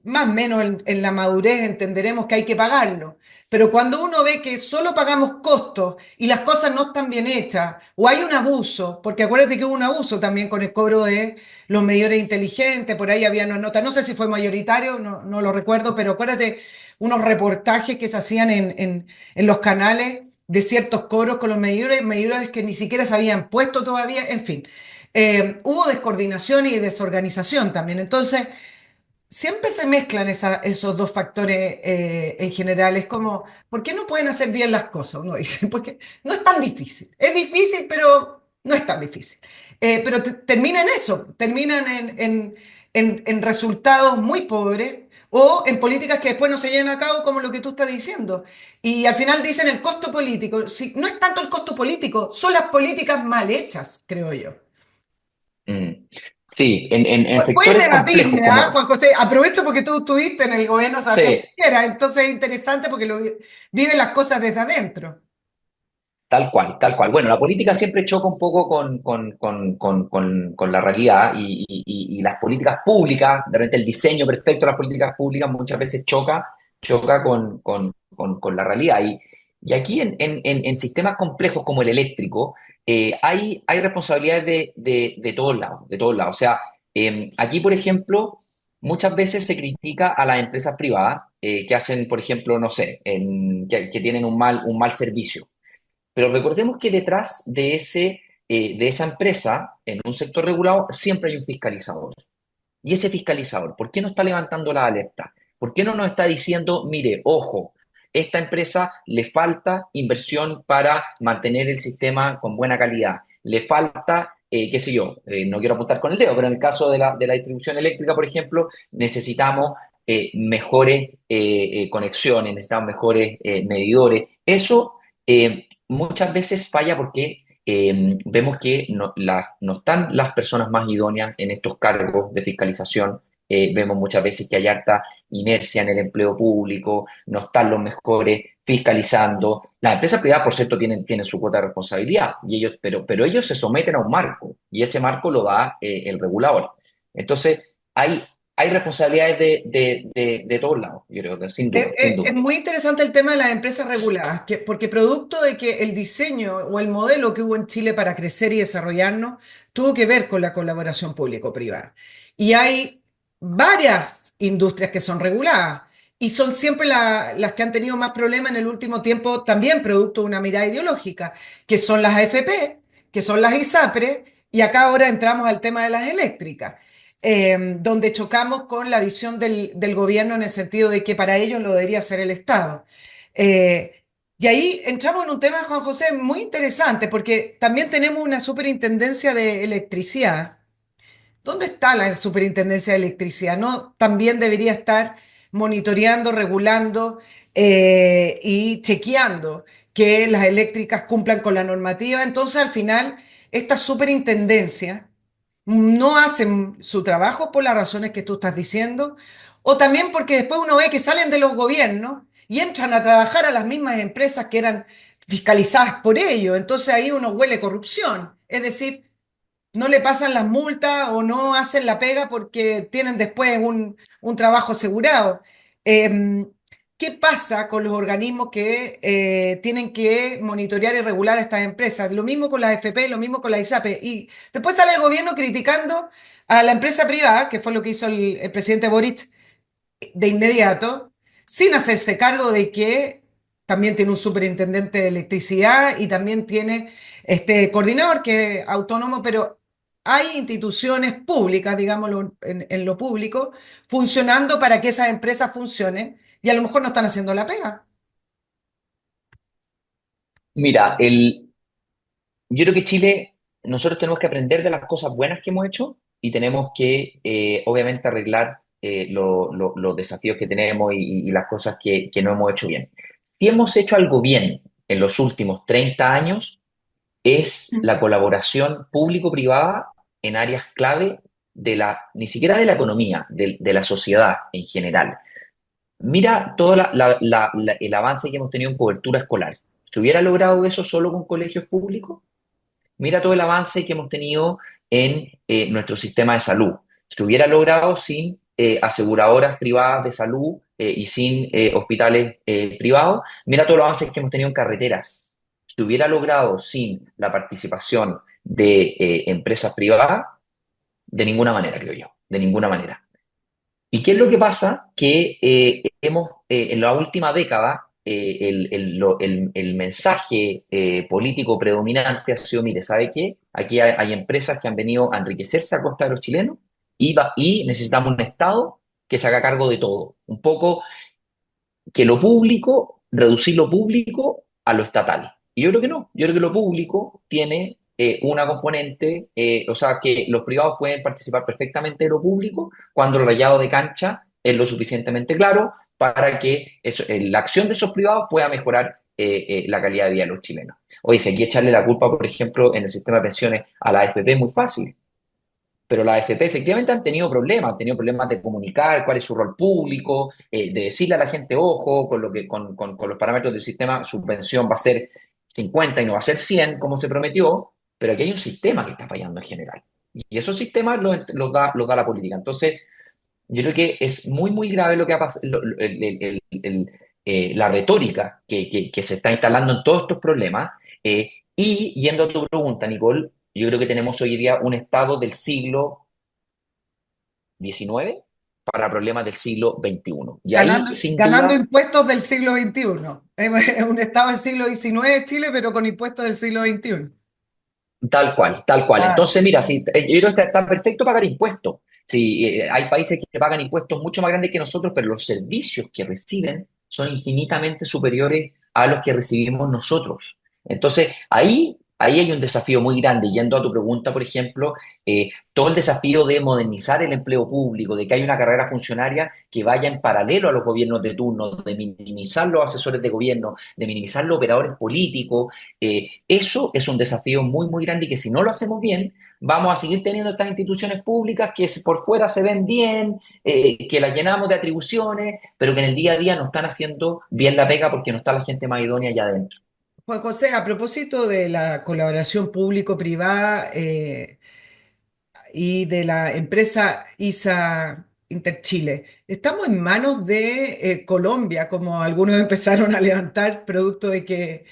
más o menos en la madurez entenderemos que hay que pagarlo. Pero cuando uno ve que solo pagamos costos y las cosas no están bien hechas, o hay un abuso, porque acuérdate que hubo un abuso también con el cobro de los medidores inteligentes, por ahí había una nota, no sé si fue mayoritario, no, no lo recuerdo, pero acuérdate unos reportajes que se hacían en los canales de ciertos cobros con los medidores, medidores que ni siquiera se habían puesto todavía, en fin. Hubo descoordinación y desorganización también. Entonces, siempre se mezclan esos dos factores en general. Es como, ¿por qué no pueden hacer bien las cosas? Uno dice, porque no es tan difícil. Es difícil, pero no es tan difícil. Pero termina en eso, terminan en resultados muy pobres o en políticas que después no se llevan a cabo, como lo que tú estás diciendo. Y al final dicen el costo político. Sí, no es tanto el costo político, son las políticas mal hechas, creo yo. Mm. Sí, en Pueden sectores complejos debatirme, ¿ah, como... Juan José? Aprovecho porque tú estuviste en el gobierno de Sebastián Sí, Piñera, entonces es interesante porque viven las cosas desde adentro. tal cual, tal cual. Bueno, la política siempre choca un poco con la realidad y las políticas públicas, de repente el diseño perfecto de las políticas públicas muchas veces choca choca con la realidad. Y aquí en sistemas complejos como el eléctrico, hay responsabilidades de todos lados, de todos lados. O sea, aquí, por ejemplo, muchas veces se critica a las empresas privadas que hacen, por ejemplo, no sé, que tienen un mal servicio. Pero recordemos que detrás de esa empresa, en un sector regulado, siempre hay un fiscalizador. Y ese fiscalizador, ¿por qué no está levantando la alerta? ¿Por qué no nos está diciendo, mire, ojo, esta empresa le falta inversión para mantener el sistema con buena calidad? Le falta, qué sé yo, no quiero apuntar con el dedo, pero en el caso de la distribución eléctrica, por ejemplo, necesitamos mejores conexiones, necesitamos mejores medidores. Eso muchas veces falla porque vemos que no están las personas más idóneas en estos cargos de fiscalización. Vemos muchas veces que hay harta inercia en el empleo público, no están los mejores fiscalizando. Las empresas privadas, por cierto, tienen su cuota de responsabilidad, pero ellos se someten a un marco y ese marco lo da el regulador. Entonces, hay responsabilidades de todos lados, yo creo que sin duda, sin Es duda. muy interesante el tema de las empresas reguladas, porque producto de que el diseño o el modelo que hubo en Chile para crecer y desarrollarnos tuvo que ver con la colaboración público-privada. Y hay varias industrias que son reguladas y son siempre las que han tenido más problemas en el último tiempo, también producto de una mirada ideológica, que son las AFP, que son las ISAPRE, y acá ahora entramos al tema de las eléctricas, donde chocamos con la visión del gobierno en el sentido de que para ellos lo debería ser el Estado. Y ahí entramos en un tema, Juan José, muy interesante, porque también tenemos una superintendencia de electricidad. ¿Dónde está la superintendencia de electricidad? ¿No? También debería estar monitoreando, regulando y chequeando que las eléctricas cumplan con la normativa. Entonces, al final, esta superintendencia no hacen su trabajo por las razones que tú estás diciendo, o también porque después uno ve que salen de los gobiernos y entran a trabajar a las mismas empresas que eran fiscalizadas por ellos. Entonces ahí uno huele corrupción. Es decir, no le pasan las multas o no hacen la pega porque tienen después un trabajo asegurado. Eh, ¿Qué pasa con los organismos que tienen que monitorear y regular a estas empresas? Lo mismo con las FP, lo mismo con la ISAPE. Y después sale el gobierno criticando a la empresa privada, que fue lo que hizo el presidente Boric de inmediato, sin hacerse cargo de que también tiene un superintendente de electricidad y también tiene este coordinador que es autónomo, pero hay instituciones públicas, digámoslo en lo público, funcionando para que esas empresas funcionen y a lo mejor no están haciendo la pega. Mira, yo creo que Chile, nosotros tenemos que aprender de las cosas buenas que hemos hecho y tenemos que, obviamente, arreglar los desafíos que tenemos y las cosas que no hemos hecho bien. Si hemos hecho algo bien en los últimos 30 años, es la colaboración público-privada en áreas clave ni siquiera de la economía, de la sociedad en general. Mira todo el avance que hemos tenido en cobertura escolar. ¿Se hubiera logrado eso solo con colegios públicos? Mira todo el avance que hemos tenido en nuestro sistema de salud. Se hubiera logrado sin aseguradoras privadas de salud y sin hospitales privados. Mira todos los avances que hemos tenido en carreteras. Se hubiera logrado sin la participación de empresas privadas, de ninguna manera, creo yo, de ninguna manera. ¿Y qué es lo que pasa? Que en la última década, el mensaje político predominante ha sido, mire, ¿sabe qué? Aquí hay empresas que han venido a enriquecerse a costa de los chilenos y necesitamos un Estado que se haga cargo de todo. Un poco que lo público, reducir lo público a lo estatal. Y yo creo que no, yo creo que lo público tiene una componente, o sea, que los privados pueden participar perfectamente de lo público cuando el rayado de cancha es lo suficientemente claro para que la acción de esos privados pueda mejorar la calidad de vida de los chilenos. Oye, si hay que echarle la culpa, por ejemplo, en el sistema de pensiones a la AFP, es muy fácil, pero las AFP efectivamente han tenido problemas de comunicar cuál es su rol público, de decirle a la gente, ojo, con los parámetros del sistema, su pensión va a ser 50 y no va a ser 100 como se prometió, pero aquí hay un sistema que está fallando en general. Y esos sistemas los da la política. Entonces, Yo creo que es muy, muy grave lo que ha pasado, la retórica que se está instalando en todos estos problemas. Y yendo a tu pregunta, Nicole, yo creo que tenemos hoy día un Estado del siglo XIX para problemas del siglo XXI. Y ahí, sin Ganando duda, impuestos del siglo XXI. Es un estado del siglo XIX Chile, pero con impuestos del siglo XXI. tal cual, tal cual. Claro. Entonces, mira, si, yo creo que está perfecto pagar impuestos. Sí, hay países que pagan impuestos mucho más grandes que nosotros, pero los servicios que reciben son infinitamente superiores a los que recibimos nosotros. Entonces, ahí hay un desafío muy grande. Yendo a tu pregunta, por ejemplo, todo el desafío de modernizar el empleo público, de que haya una carrera funcionaria que vaya en paralelo a los gobiernos de turno, de minimizar los asesores de gobierno, de minimizar los operadores políticos. Eso es un desafío muy, muy grande y que si no lo hacemos bien, vamos a seguir teniendo estas instituciones públicas que por fuera se ven bien, que las llenamos de atribuciones, pero que en el día a día no están haciendo bien la pega porque no está la gente más idónea allá adentro. Juan José, a propósito de la colaboración público-privada y de la empresa ISA Interchile, ¿estamos en manos de Colombia, como algunos empezaron a levantar, producto de que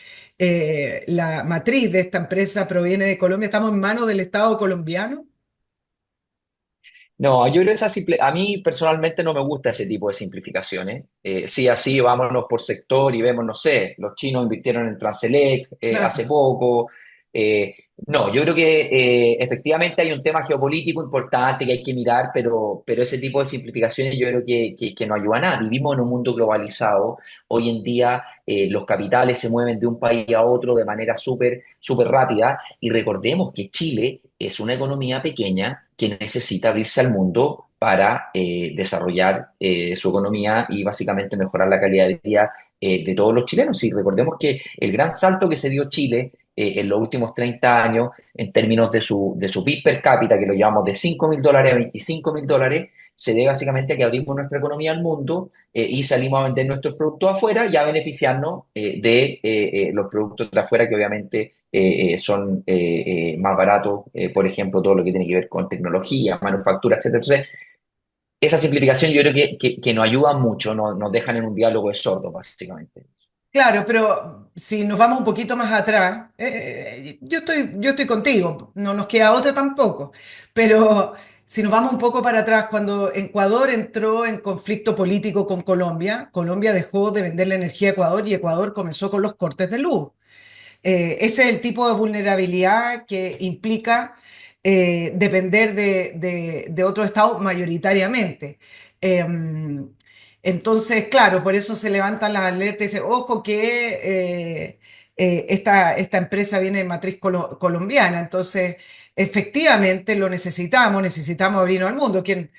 la matriz de esta empresa proviene de Colombia? ¿Estamos en manos del Estado colombiano? No, yo creo que a mí personalmente no me gusta ese tipo de simplificaciones. Sí, así vámonos por sector y vemos, no sé, los chinos invirtieron en Transelec hace Claro. poco. Eh, no, yo creo que efectivamente hay un tema geopolítico importante que hay que mirar, pero ese tipo de simplificaciones yo creo que no ayuda a nada. Vivimos en un mundo globalizado. Hoy en día los capitales se mueven de un país a otro de manera súper, súper rápida y recordemos que Chile es una economía pequeña que necesita abrirse al mundo para desarrollar su economía y básicamente mejorar la calidad de vida de todos los chilenos. Y recordemos que el gran salto que se dio Chile en los últimos 30 años en términos de su PIB per cápita, que lo llevamos de $5.000 a $25.000, se debe básicamente a que abrimos nuestra economía al mundo y salimos a vender nuestros productos afuera y a beneficiarnos de los productos de afuera que obviamente son más baratos, por ejemplo, todo lo que tiene que ver con tecnología, manufactura, etcétera. Entonces, esa simplificación yo creo que nos ayuda mucho, nos dejan en un diálogo de sordos, básicamente. Claro, pero si nos vamos un poquito más atrás, yo estoy contigo, no nos queda otra tampoco, pero si nos vamos un poco para atrás, cuando Ecuador entró en conflicto político con Colombia, Colombia dejó de vender la energía a Ecuador y Ecuador comenzó con los cortes de luz. Ese es el tipo de vulnerabilidad que implica depender de otro Estado mayoritariamente. Eh, entonces, claro, por eso se levantan las alertas y dice, ojo que esta empresa viene de matriz colombiana. Entonces, efectivamente lo necesitamos, necesitamos abrirnos al mundo. ¿Quién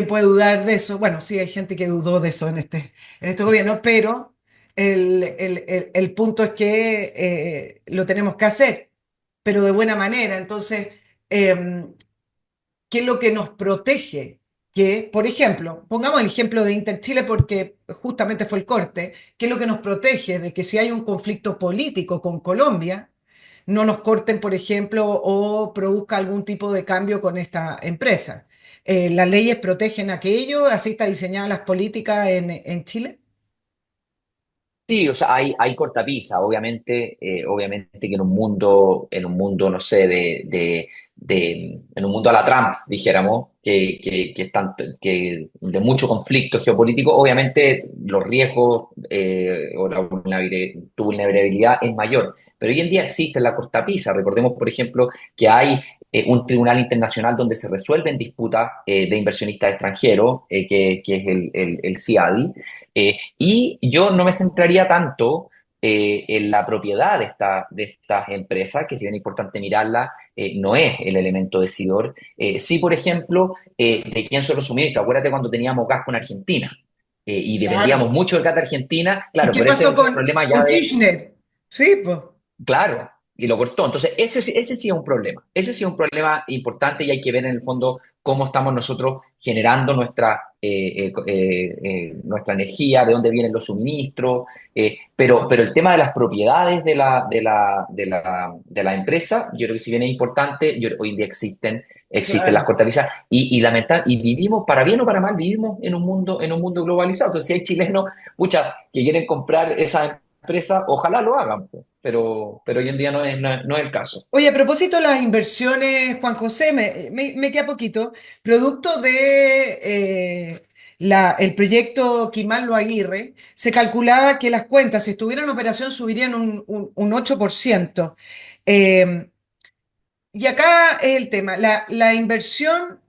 puede dudar de eso? Bueno, sí, hay gente que dudó de eso en este gobierno, pero el punto es que lo tenemos que hacer, pero de buena manera. Entonces, eh, ¿qué es lo que nos protege? Que, por ejemplo, pongamos el ejemplo de Interchile porque justamente fue el corte, ¿qué es lo que nos protege de que si hay un conflicto político con Colombia, no nos corten, por ejemplo, o produzca algún tipo de cambio con esta empresa? ¿Las leyes protegen aquello? ¿Así está diseñadas las políticas en Chile? Sí, o sea, hay cortapisa, obviamente que en un mundo, no sé, en un mundo a la Trump, dijéramos, que de mucho conflicto geopolítico, obviamente los riesgos o tu vulnerabilidad es mayor. Pero hoy en día existe la cortapisa. Recordemos, por ejemplo, que hay un tribunal internacional donde se resuelven disputas de inversionistas extranjeros, que es el CIADI. Y yo no me centraría tanto en la propiedad de estas empresas, que si bien es importante mirarla, no es el elemento decidor. Sí, por ejemplo, de quién son los suministros. Acuérdate cuando teníamos gas con Argentina y dependíamos Claro. mucho del gas de Argentina, ¿Y claro, qué pero ese es pasó un problema ya con de, Kirchner? Sí, pues. claro, y lo cortó. Entonces, ese sí es un problema. Ese sí es un problema importante y hay que ver en el fondo cómo estamos nosotros generando nuestra energía, de dónde vienen los suministros. Pero el tema de las propiedades de la empresa, yo creo que si bien es importante, hoy en día existen existen las Claro. cortapisas y vivimos, para bien o para mal, vivimos en un mundo globalizado. Entonces, si hay chilenos, pucha, que quieren comprar esa empresa, ojalá lo hagan, pues, pero hoy en día no es el caso. Oye, a propósito de las inversiones, Juan José, me queda poquito. Producto de el proyecto Quimanlo Aguirre, se calculaba que las cuentas, si estuvieran en operación, subirían un 8%. Eh, y acá es el tema, la inversión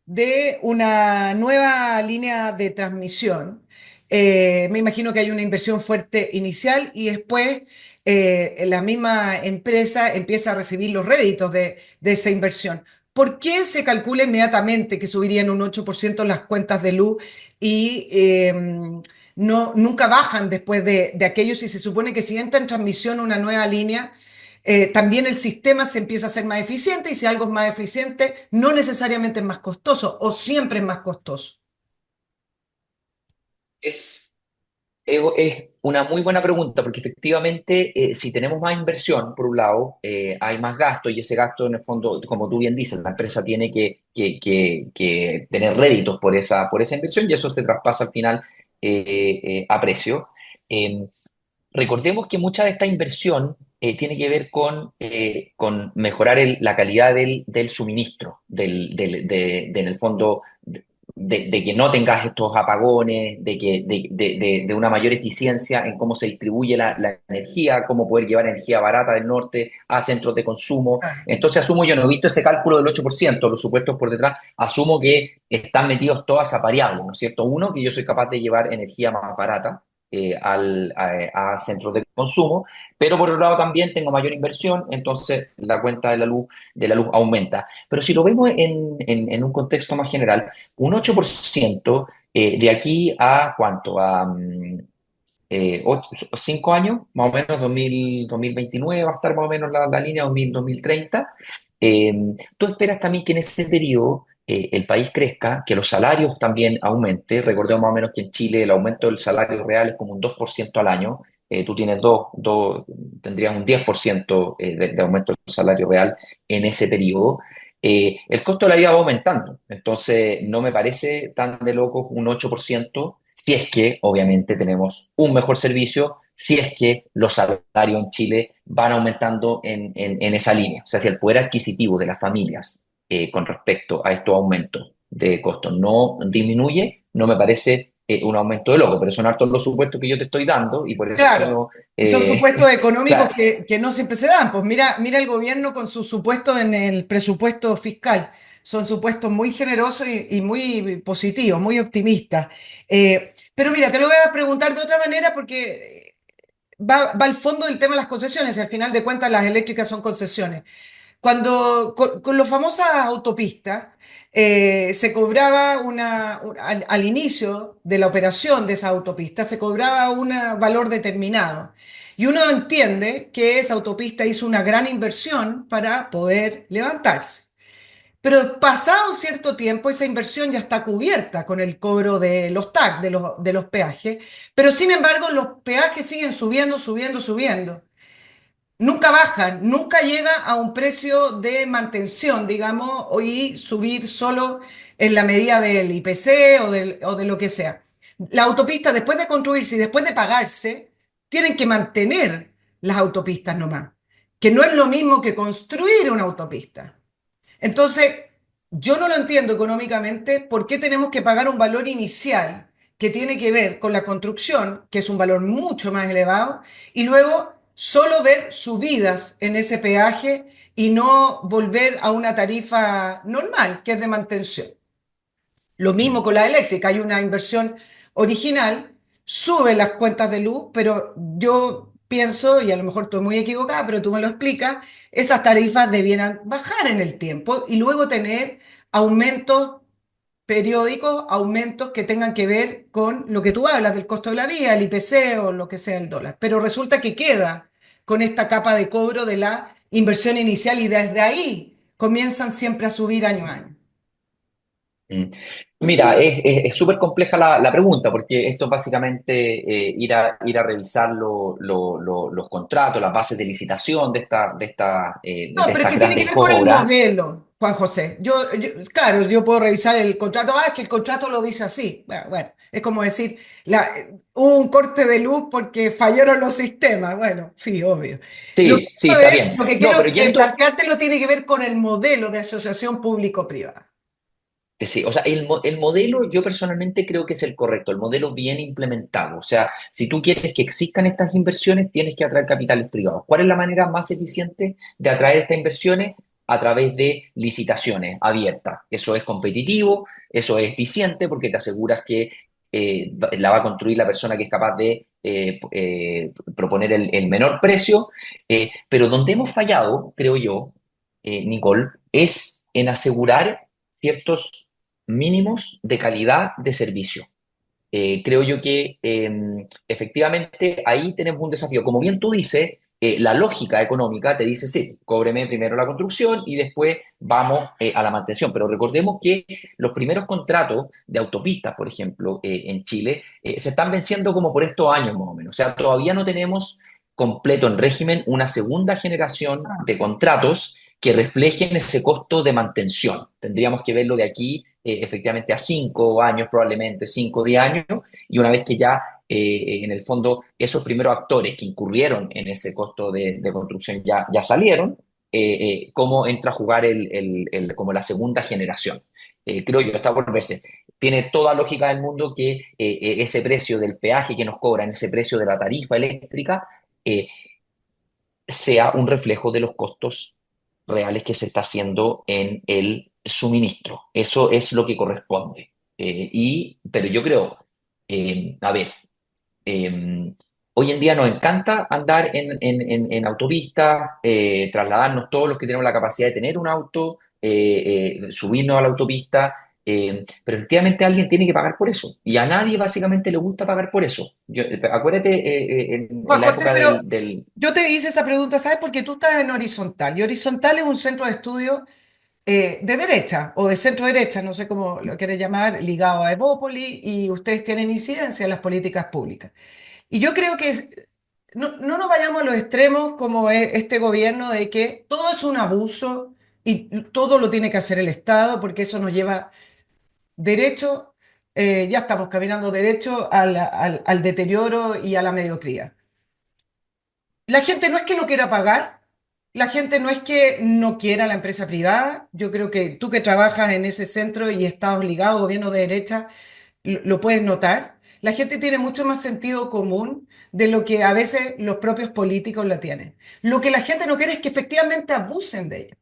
de una nueva línea de transmisión. Me imagino que hay una inversión fuerte inicial y después la misma empresa empieza a recibir los réditos de esa inversión. ¿Por qué se calcula inmediatamente que subirían un 8% las cuentas de luz y nunca bajan después de aquello si se supone que si entra en transmisión una nueva línea? También el sistema se empieza a ser más eficiente y si algo es más eficiente, no necesariamente es más costoso o siempre es más costoso. Es, es una muy buena pregunta, porque efectivamente, si tenemos más inversión, por un lado, hay más gasto y ese gasto, en el fondo, como tú bien dices, la empresa tiene que tener réditos por esa inversión y eso se traspasa al final a precio. Eh, Recordemos que mucha de esta inversión tiene que ver con mejorar la calidad del suministro, en el fondo, de que no tengas estos apagones, de una mayor eficiencia en cómo se distribuye la energía, cómo poder llevar energía barata del norte a centros de consumo. Ah, Entonces asumo, yo no he visto ese cálculo del 8%, los supuestos por detrás, asumo que están metidos todas esas variables, ¿no es cierto? Uno, que yo soy capaz de llevar energía más barata a centros de consumo, pero por otro lado también tengo mayor inversión, entonces la cuenta de la luz aumenta. Pero si lo vemos en un contexto más general, un 8% de aquí a ¿cuánto? 5 años, más o menos 2029 va a estar más o menos la línea 2030. Eh, Tú esperas también que en ese periodo el país crezca, que los salarios también aumenten. Recordemos más o menos que en Chile el aumento del salario real es como un 2% al año. Tú tienes tendrías un 10% de aumento del salario real en ese periodo. El costo de la vida va aumentando, entonces no me parece tan de locos un 8% si es que obviamente tenemos un mejor servicio, si es que los salarios en Chile van aumentando en esa línea. O sea, si el poder adquisitivo de las familias con respecto a estos aumentos de costos no disminuye, no me parece un aumento de loco, pero son hartos los supuestos que yo te estoy dando y por claro, eso, y son supuestos económicos claro. que no siempre se dan. Pues mira el gobierno con sus supuestos en el presupuesto fiscal. Son supuestos muy generosos y muy positivos, muy optimistas. Pero mira, te lo voy a preguntar de otra manera porque va al fondo del tema de las concesiones y al final de cuentas las eléctricas son concesiones. Con las famosas autopistas, se cobraba al inicio de la operación de esa autopista, se cobraba un valor determinado. Y uno entiende que esa autopista hizo una gran inversión para poder levantarse. Pero pasado un cierto tiempo, esa inversión ya está cubierta con el cobro de los TAC, de los peajes. Pero sin embargo, los peajes siguen subiendo, subiendo, subiendo. Nunca bajan, nunca llega a un precio de mantención, digamos, y subir solo en la medida del IPC o de lo que sea. La autopista, después de construirse y después de pagarse, tienen que mantener las autopistas nomás, que no es lo mismo que construir una autopista. Entonces, yo no lo entiendo económicamente por qué tenemos que pagar un valor inicial que tiene que ver con la construcción, que es un valor mucho más elevado, y luego solo ver subidas en ese peaje y no volver a una tarifa normal, que es de mantención. Lo mismo con la eléctrica, hay una inversión original, sube las cuentas de luz, pero yo pienso, y a lo mejor estoy muy equivocada, pero tú me lo explicas, esas tarifas debieran bajar en el tiempo y luego tener aumentos periódicos, aumentos que tengan que ver con lo que tú hablas del costo de la vida, el IPC o lo que sea el dólar. Pero resulta que queda con esta capa de cobro de la inversión inicial y desde ahí comienzan siempre a subir año a año. Mm. Mira, es súper compleja la pregunta, porque esto es básicamente ir a revisar los contratos, las bases de licitación No, de pero es estas que tiene que grandes ver con el obras. modelo. Juan José. Claro, yo puedo revisar el contrato. Ah, es que el contrato lo dice así. Bueno, es como decir, hubo un corte de luz porque fallaron los sistemas. Bueno, sí, obvio. Lo que Sí, sí, quiero está ver, bien. lo que No, pero quiero yendo, planteártelo tiene que ver con el modelo de asociación público-privada. sí, o sea, el modelo yo personalmente creo que es el correcto, el modelo bien implementado. O sea, si tú quieres que existan estas inversiones, tienes que atraer capitales privados. ¿Cuál es la manera más eficiente de atraer estas inversiones? A través de licitaciones abiertas. Eso es competitivo, eso es eficiente porque te aseguras que la va a construir la persona que es capaz de proponer el menor precio. Pero donde hemos fallado, creo yo, Nicole, es en asegurar ciertos mínimos de calidad de servicio. Creo yo que efectivamente ahí tenemos un desafío. Como bien tú dices, la lógica económica te dice, sí, cóbreme primero la construcción y después vamos a la mantención. Pero recordemos que los primeros contratos de autopistas, por ejemplo, en Chile, se están venciendo como por estos años más o menos. O sea, todavía no tenemos completo en régimen una segunda generación de contratos que reflejen ese costo de mantención. Tendríamos que verlo de aquí efectivamente a 5 años, probablemente 5 o 10 años, y una vez que ya en el fondo esos primeros actores que incurrieron en ese costo de construcción ya salieron, cómo entra a jugar como la segunda generación. Creo yo, está por verse. Tiene toda lógica del mundo que ese precio del peaje que nos cobran, ese precio de la tarifa eléctrica, eh, sea un reflejo de los costos reales que se está haciendo en el suministro. Eso es lo que corresponde. Pero yo creo, a ver, eh, hoy en día nos encanta andar en autopista, trasladarnos todos los que tenemos la capacidad de tener un auto, subirnos a la autopista, pero efectivamente alguien tiene que pagar por eso. Y a nadie básicamente le gusta pagar por eso. Acuérdate en Juan la José, época pero del. yo te hice esa pregunta, ¿sabes? Porque tú estás en Horizontal y Horizontal es un centro de estudio de derecha o de centro derecha, no sé cómo lo quieres llamar, ligado a Evópoli y ustedes tienen incidencia en las políticas públicas. Y yo creo que no nos vayamos a los extremos como es este gobierno de que todo es un abuso y todo lo tiene que hacer el Estado porque eso nos lleva derecho, ya estamos caminando derecho al deterioro y a la mediocridad. La gente no es que no quiera pagar, la gente no es que no quiera la empresa privada. Yo creo que tú que trabajas en ese centro y estás obligado, gobierno de derecha, lo puedes notar. La gente tiene mucho más sentido común de lo que a veces los propios políticos la tienen. Lo que la gente no quiere es que efectivamente abusen de ella.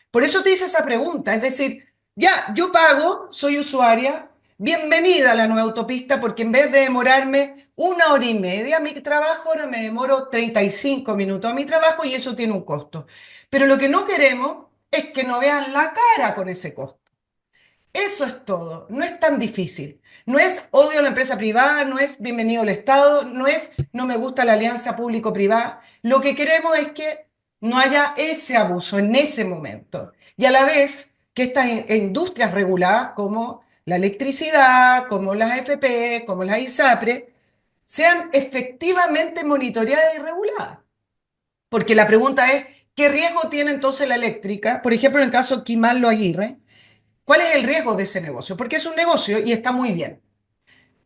Por eso te hice esa pregunta, es decir, ya, yo pago, soy usuaria, bienvenida a la nueva autopista porque en vez de demorarme 1 hora y media a mi trabajo, ahora me demoro 35 minutos a mi trabajo y eso tiene un costo. Pero lo que no queremos es que no vean la cara con ese costo. Eso es todo, no es tan difícil. No es odio a la empresa privada, no es bienvenido al Estado, no es no me gusta la alianza público-privada. Lo que queremos es que no haya ese abuso en ese momento. Y a la vez que estas industrias reguladas como la electricidad, como las AFP, como las ISAPRE, sean efectivamente monitoreadas y reguladas. Porque la pregunta es, ¿qué riesgo tiene entonces la eléctrica? Por ejemplo, en el caso de Kimal Lo Aguirre, ¿cuál es el riesgo de ese negocio? Porque es un negocio y está muy bien.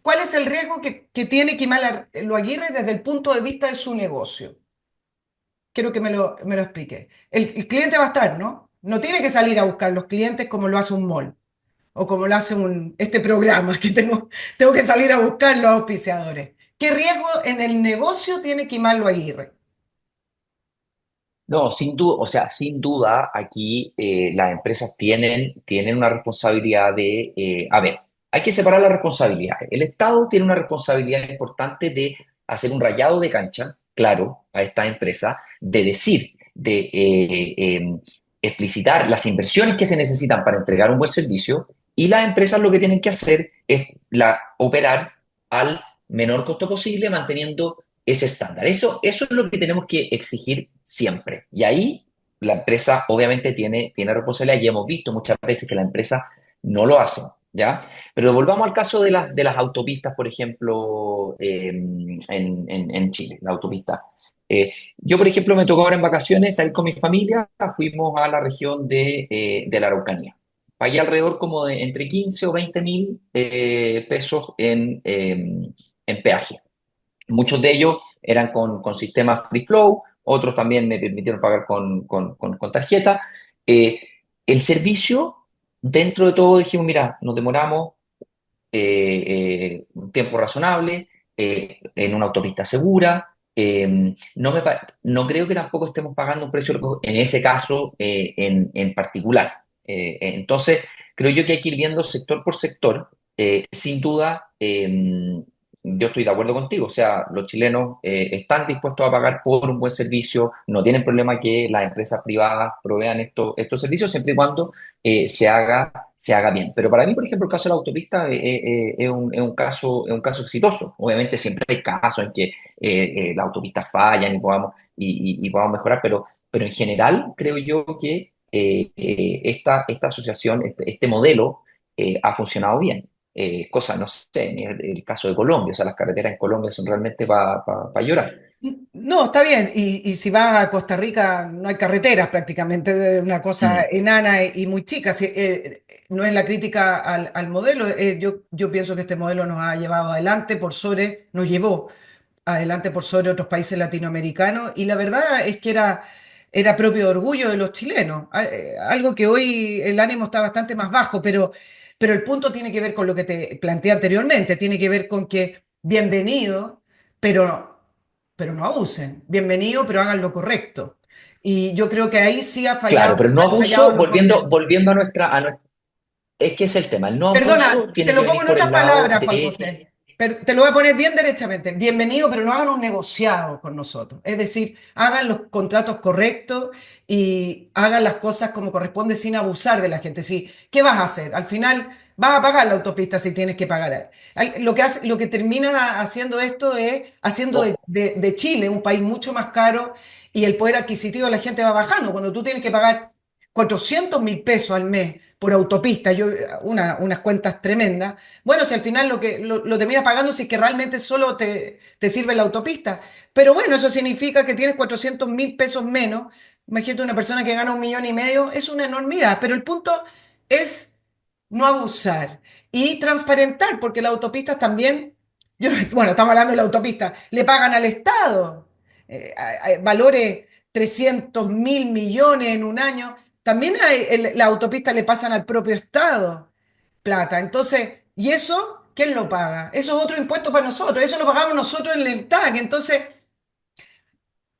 ¿Cuál es el riesgo que tiene Kimal Lo Aguirre desde el punto de vista de su negocio? Quiero que me lo explique. El cliente va a estar, ¿no? No tiene que salir a buscar los clientes como lo hace un mall o como lo hace este programa que tengo que salir a buscar los auspiciadores. ¿Qué riesgo en el negocio tiene Kimal Lo Aguirre? No, sin duda, o sea, sin duda aquí las empresas tienen una responsabilidad a ver, hay que separar las responsabilidades. El Estado tiene una responsabilidad importante de hacer un rayado de cancha, claro, a esta empresa, de decir, explicitar las inversiones que se necesitan para entregar un buen servicio y las empresas lo que tienen que hacer es operar al menor costo posible manteniendo ese estándar. Eso es lo que tenemos que exigir siempre. Y ahí la empresa obviamente tiene responsabilidad y hemos visto muchas veces que la empresa no lo hace, ¿ya? Pero volvamos al caso de las autopistas, por ejemplo, en Chile, la autopista. Yo, por ejemplo, me tocó ahora en vacaciones a ir con mi familia, fuimos a la región de la Araucanía. Pagué alrededor como de entre 15 o 20 mil pesos en peaje. Muchos de ellos eran con sistemas free flow, otros también me permitieron pagar con tarjeta. Eh, el servicio, dentro de todo, dijimos, mira, nos demoramos un tiempo razonable, en una autopista segura. No creo que tampoco estemos pagando un precio en ese caso en particular. Entonces, creo yo que hay que ir viendo sector por sector. Sin duda, yo estoy de acuerdo contigo. O sea, los chilenos están dispuestos a pagar por un buen servicio, no tienen problema que las empresas privadas provean estos servicios siempre y cuando se haga bien. Pero para mí, por ejemplo, el caso de la autopista es un caso exitoso. Obviamente siempre hay casos en que las autopistas fallan y podamos mejorar, pero en general creo yo que esta asociación, este modelo, ha funcionado bien. Cosa, no sé, en el caso de Colombia, o sea, las carreteras en Colombia son realmente para llorar. No, está bien. Y si vas a Costa Rica, no hay carreteras prácticamente, es una cosa Mm, enana y muy chica. Sí, no es la crítica al modelo. Yo pienso que este modelo nos ha llevado adelante por sobre, nos llevó adelante por sobre otros países latinoamericanos. Y la verdad es que era propio de orgullo de los chilenos. Algo que hoy el ánimo está bastante más bajo, pero el punto tiene que ver con lo que te planteé anteriormente. Tiene que ver con que bienvenido, pero pero no abusen. Bienvenido, pero hagan lo correcto. Y yo creo que ahí sí claro, pero el no han fallado abuso, los gobiernos. volviendo es que es el tema, el no abuso Perdona, te tiene que lo pongo venir en por otras el lado palabras, Juan de. José. Te lo voy a poner bien derechamente. Bienvenido, pero no hagan un negociado con nosotros. Es decir, hagan los contratos correctos y hagan las cosas como corresponde sin abusar de la gente. Sí, ¿qué vas a hacer? Al final vas a pagar la autopista si tienes que pagar. Lo que termina haciendo esto es haciendo o- de Chile un país mucho más caro y el poder adquisitivo de la gente va bajando. Cuando tú tienes que pagar 400.000 pesos al mes por autopista, unas cuentas tremendas. Bueno, si al final lo terminas pagando si es que realmente solo te sirve la autopista. Pero bueno, eso significa que tienes 400.000 pesos menos. Imagínate una persona que gana 1,5 millones, es una enormidad. Pero el punto es no abusar y transparentar, porque las autopistas también, bueno, estamos hablando de la autopista, le pagan al Estado valores 300.000 millones en un año. También la autopista le pasan al propio Estado plata. Entonces, ¿y eso quién lo paga? Eso es otro impuesto para nosotros, eso lo pagamos nosotros en el TAC. Entonces,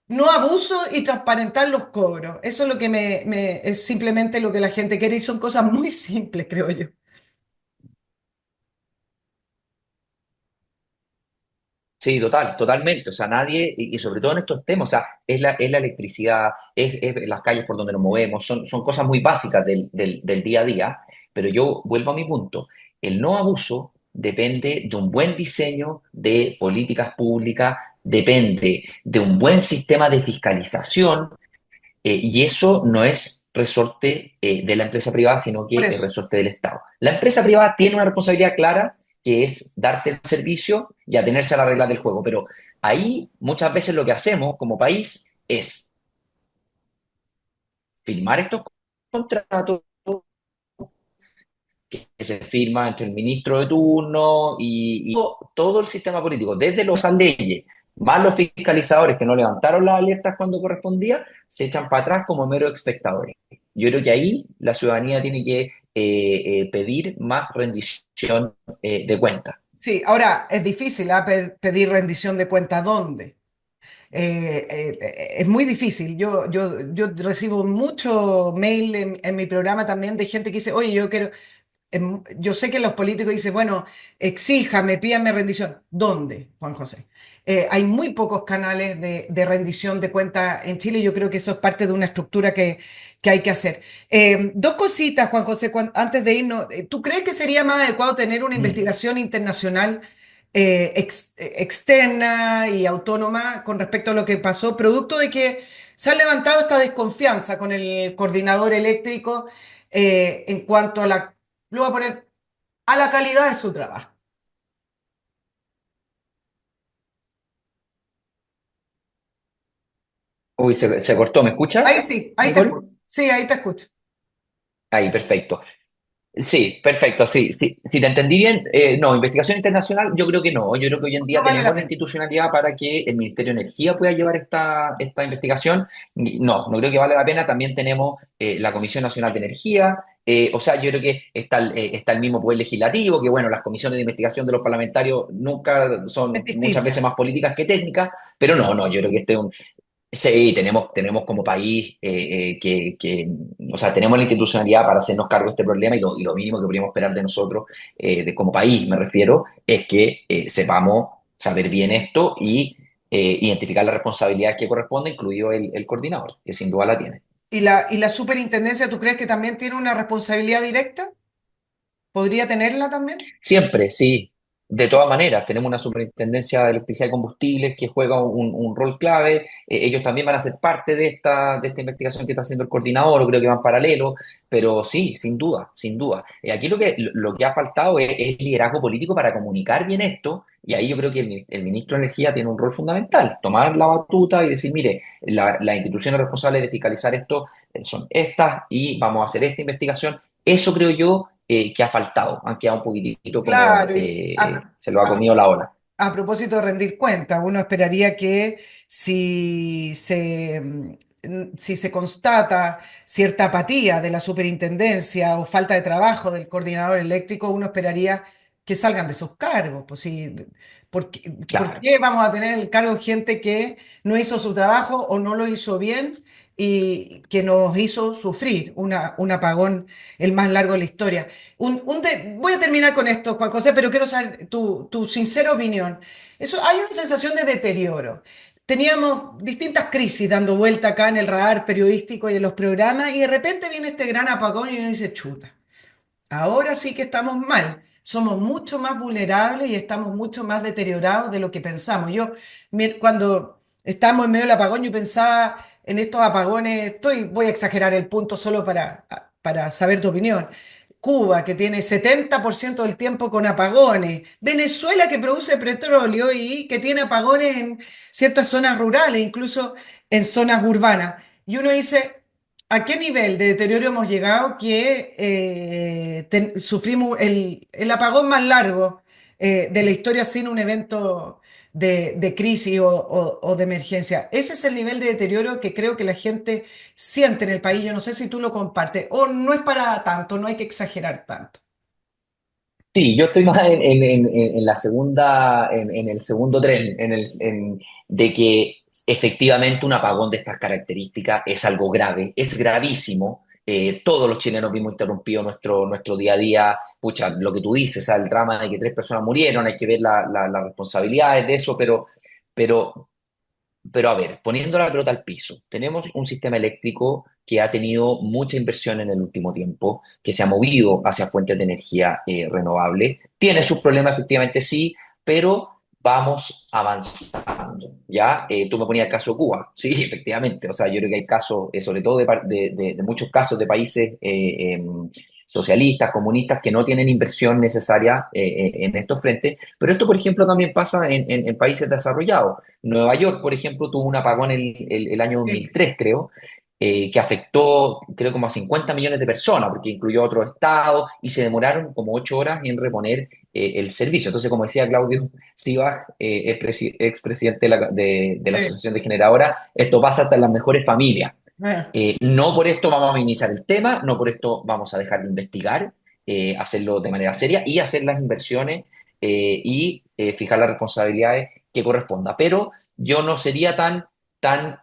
no abuso y transparentar los cobros. Eso es lo que es simplemente lo que la gente quiere y son cosas muy simples, creo yo. Sí, totalmente. O sea, nadie, y sobre todo en estos temas, o sea, es la electricidad, es las calles por donde nos movemos, son cosas muy básicas del día a día, pero yo vuelvo a mi punto. El no abuso depende de un buen diseño de políticas públicas, depende de un buen sistema de fiscalización, y eso no es resorte de la empresa privada, sino Por que es eso. resorte del Estado. La empresa privada tiene una responsabilidad clara, que es darte el servicio y atenerse a las reglas del juego, pero ahí muchas veces lo que hacemos como país es firmar estos contratos que se firman entre el ministro de turno y todo el sistema político, desde los leyes, más los fiscalizadores que no levantaron las alertas cuando correspondía, se echan para atrás como meros espectadores. Yo creo que ahí la ciudadanía tiene que pedir más rendición de cuentas. Sí, ahora es difícil pedir rendición de cuenta dónde. Es muy difícil. Yo recibo mucho mail en mi programa también de gente que dice, oye, yo quiero, yo sé que los políticos dicen, bueno, exíjame, pídame rendición. ¿Dónde, Juan José? Hay muy pocos canales de rendición de cuenta en Chile. Yo creo que eso es parte de una estructura que hay que hacer. Dos cositas, Juan José, antes de irnos. ¿Tú crees que sería más adecuado tener una Mm. investigación internacional externa y autónoma con respecto a lo que pasó, producto de que se ha levantado esta desconfianza con el coordinador eléctrico en cuanto a lo voy a poner, a la calidad de su trabajo? Uy, se cortó, ¿me escucha, Ahí sí, ahí te Nicole? escucho. Sí, ahí te escucho. Ahí, perfecto. Sí, perfecto, sí, sí. Si te entendí bien, no, investigación internacional, yo creo que no. Yo creo que hoy en No día vale la tenemos la pena. institucionalidad para que el Ministerio de Energía pueda llevar esta investigación. No, no creo que vale la pena. También tenemos la Comisión Nacional de Energía. O sea, yo creo que está el mismo poder legislativo, que bueno, las comisiones de investigación de los parlamentarios nunca Es son muchas veces distinta. más políticas que técnicas, pero no, no, yo creo que este es un. Sí, tenemos como país o sea, tenemos la institucionalidad para hacernos cargo de este problema y lo mínimo que podríamos esperar de nosotros, como país me refiero, es que sepamos saber bien esto y identificar las responsabilidades que corresponden, incluido el coordinador, que sin duda la tiene. Y la superintendencia, tú crees que también tiene una responsabilidad directa? ¿Podría tenerla también? Siempre, sí. De Sí. todas maneras, tenemos una superintendencia de electricidad y combustibles que juega un rol clave. Ellos también van a ser parte de esta investigación que está haciendo el coordinador, o creo que van paralelo, pero sí, sin duda, sin duda. Aquí lo que ha faltado es liderazgo político para comunicar bien esto, y ahí yo creo que el ministro de Energía tiene un rol fundamental, tomar la batuta y decir, mire, las instituciones responsables de fiscalizar esto son estas y vamos a hacer esta investigación. Eso creo yo que ha faltado, han quedado un poquitito como Claro, y se lo ha comido la ola. a propósito de rendir cuentas, uno esperaría que si se constata cierta apatía de la superintendencia o falta de trabajo del coordinador eléctrico, uno esperaría que salgan de sus cargos. Pues sí, ¿por Claro. qué vamos a tener en el cargo gente que no hizo su trabajo o no lo hizo bien y que nos hizo sufrir un apagón el más largo de la historia? Voy a terminar con esto, Juan José, pero quiero saber tu sincera opinión. Hay una sensación de deterioro. Teníamos distintas crisis dando vuelta acá en el radar periodístico y en los programas, y de repente viene este gran apagón y uno dice, chuta, ahora sí que estamos mal. Somos mucho más vulnerables y estamos mucho más deteriorados de lo que pensamos. Cuando estábamos en medio del apagón, yo pensaba en estos apagones, voy a exagerar el punto solo para saber tu opinión. Cuba, que tiene 70% del tiempo con apagones. Venezuela, que produce petróleo y que tiene apagones en ciertas zonas rurales, incluso en zonas urbanas. Y uno dice, ¿a qué nivel de deterioro hemos llegado que sufrimos el apagón más largo de la historia sin un evento de crisis o de emergencia? Ese es el nivel de deterioro que creo que la gente siente en el país. Yo no sé si tú lo compartes o no es para tanto, no hay que exagerar tanto. Sí, yo estoy más en la segunda, en el segundo tren, de que efectivamente un apagón de estas características es algo grave, es gravísimo. Todos los chilenos vimos interrumpido nuestro día a día. Pucha, lo que tú dices, o sea, el drama de que 3 personas murieron, hay que ver las responsabilidades de eso, pero Pero a ver, poniendo la pelota al piso, tenemos un sistema eléctrico que ha tenido mucha inversión en el último tiempo, que se ha movido hacia fuentes de energía renovable. Tiene sus problemas, efectivamente, sí, pero vamos avanzando, ¿ya? Tú me ponías el caso de Cuba, sí, efectivamente. O sea, yo creo que hay casos, sobre todo de muchos casos de países socialistas, comunistas, que no tienen inversión necesaria en estos frentes. Pero esto, por ejemplo, también pasa en países desarrollados. Nueva York, por ejemplo, tuvo un apagón el año Sí. 2003, creo, que afectó, creo, como a 50 millones de personas, porque incluyó a otros estados y se demoraron como 8 horas en reponer el servicio. Entonces, como decía Claudio Sibach, expresidente de la Sí. Asociación de Generadoras, esto pasa hasta en las mejores familias. Bueno, No por esto vamos a minimizar el tema, no por esto vamos a dejar de investigar, hacerlo de manera seria y hacer las inversiones y fijar las responsabilidades que corresponda. Pero yo no sería tan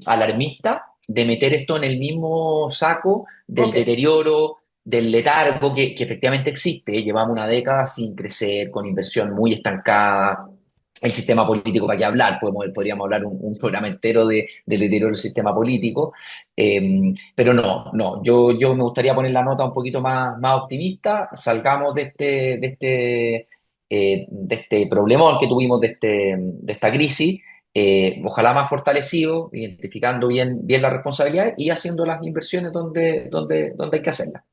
alarmista de meter esto en el mismo saco del ok. deterioro, del letargo que efectivamente existe. Llevamos una década sin crecer, con inversión muy estancada. El sistema político, ¿para qué hablar? Podríamos hablar un programa entero del deterioro del sistema político. Pero no, no, yo me gustaría poner la nota un poquito más optimista, salgamos de este problemón que tuvimos, de esta crisis, ojalá más fortalecido, identificando bien las responsabilidades y haciendo las inversiones donde hay que hacerlas.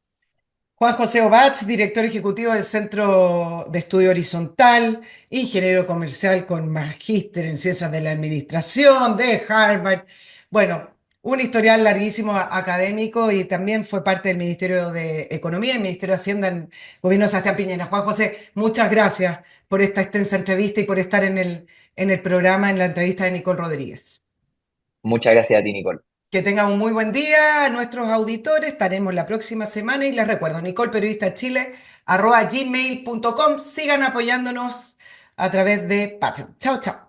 Juan José Obach, director ejecutivo del Centro de Estudio Horizontal, ingeniero comercial con magíster en ciencias de la administración de Harvard. Bueno, un historial larguísimo académico y también fue parte del Ministerio de Economía y Ministerio de Hacienda en el gobierno de Sebastián Piñera. Juan José, muchas gracias por esta extensa entrevista y por estar en el programa, en la entrevista de Nicole Rodríguez. Muchas gracias a ti, Nicole. Que tengan un muy buen día a nuestros auditores. Estaremos la próxima semana y les recuerdo, Nicole Periodista Chile, @gmail.com. Sigan apoyándonos a través de Patreon. Chao, chao.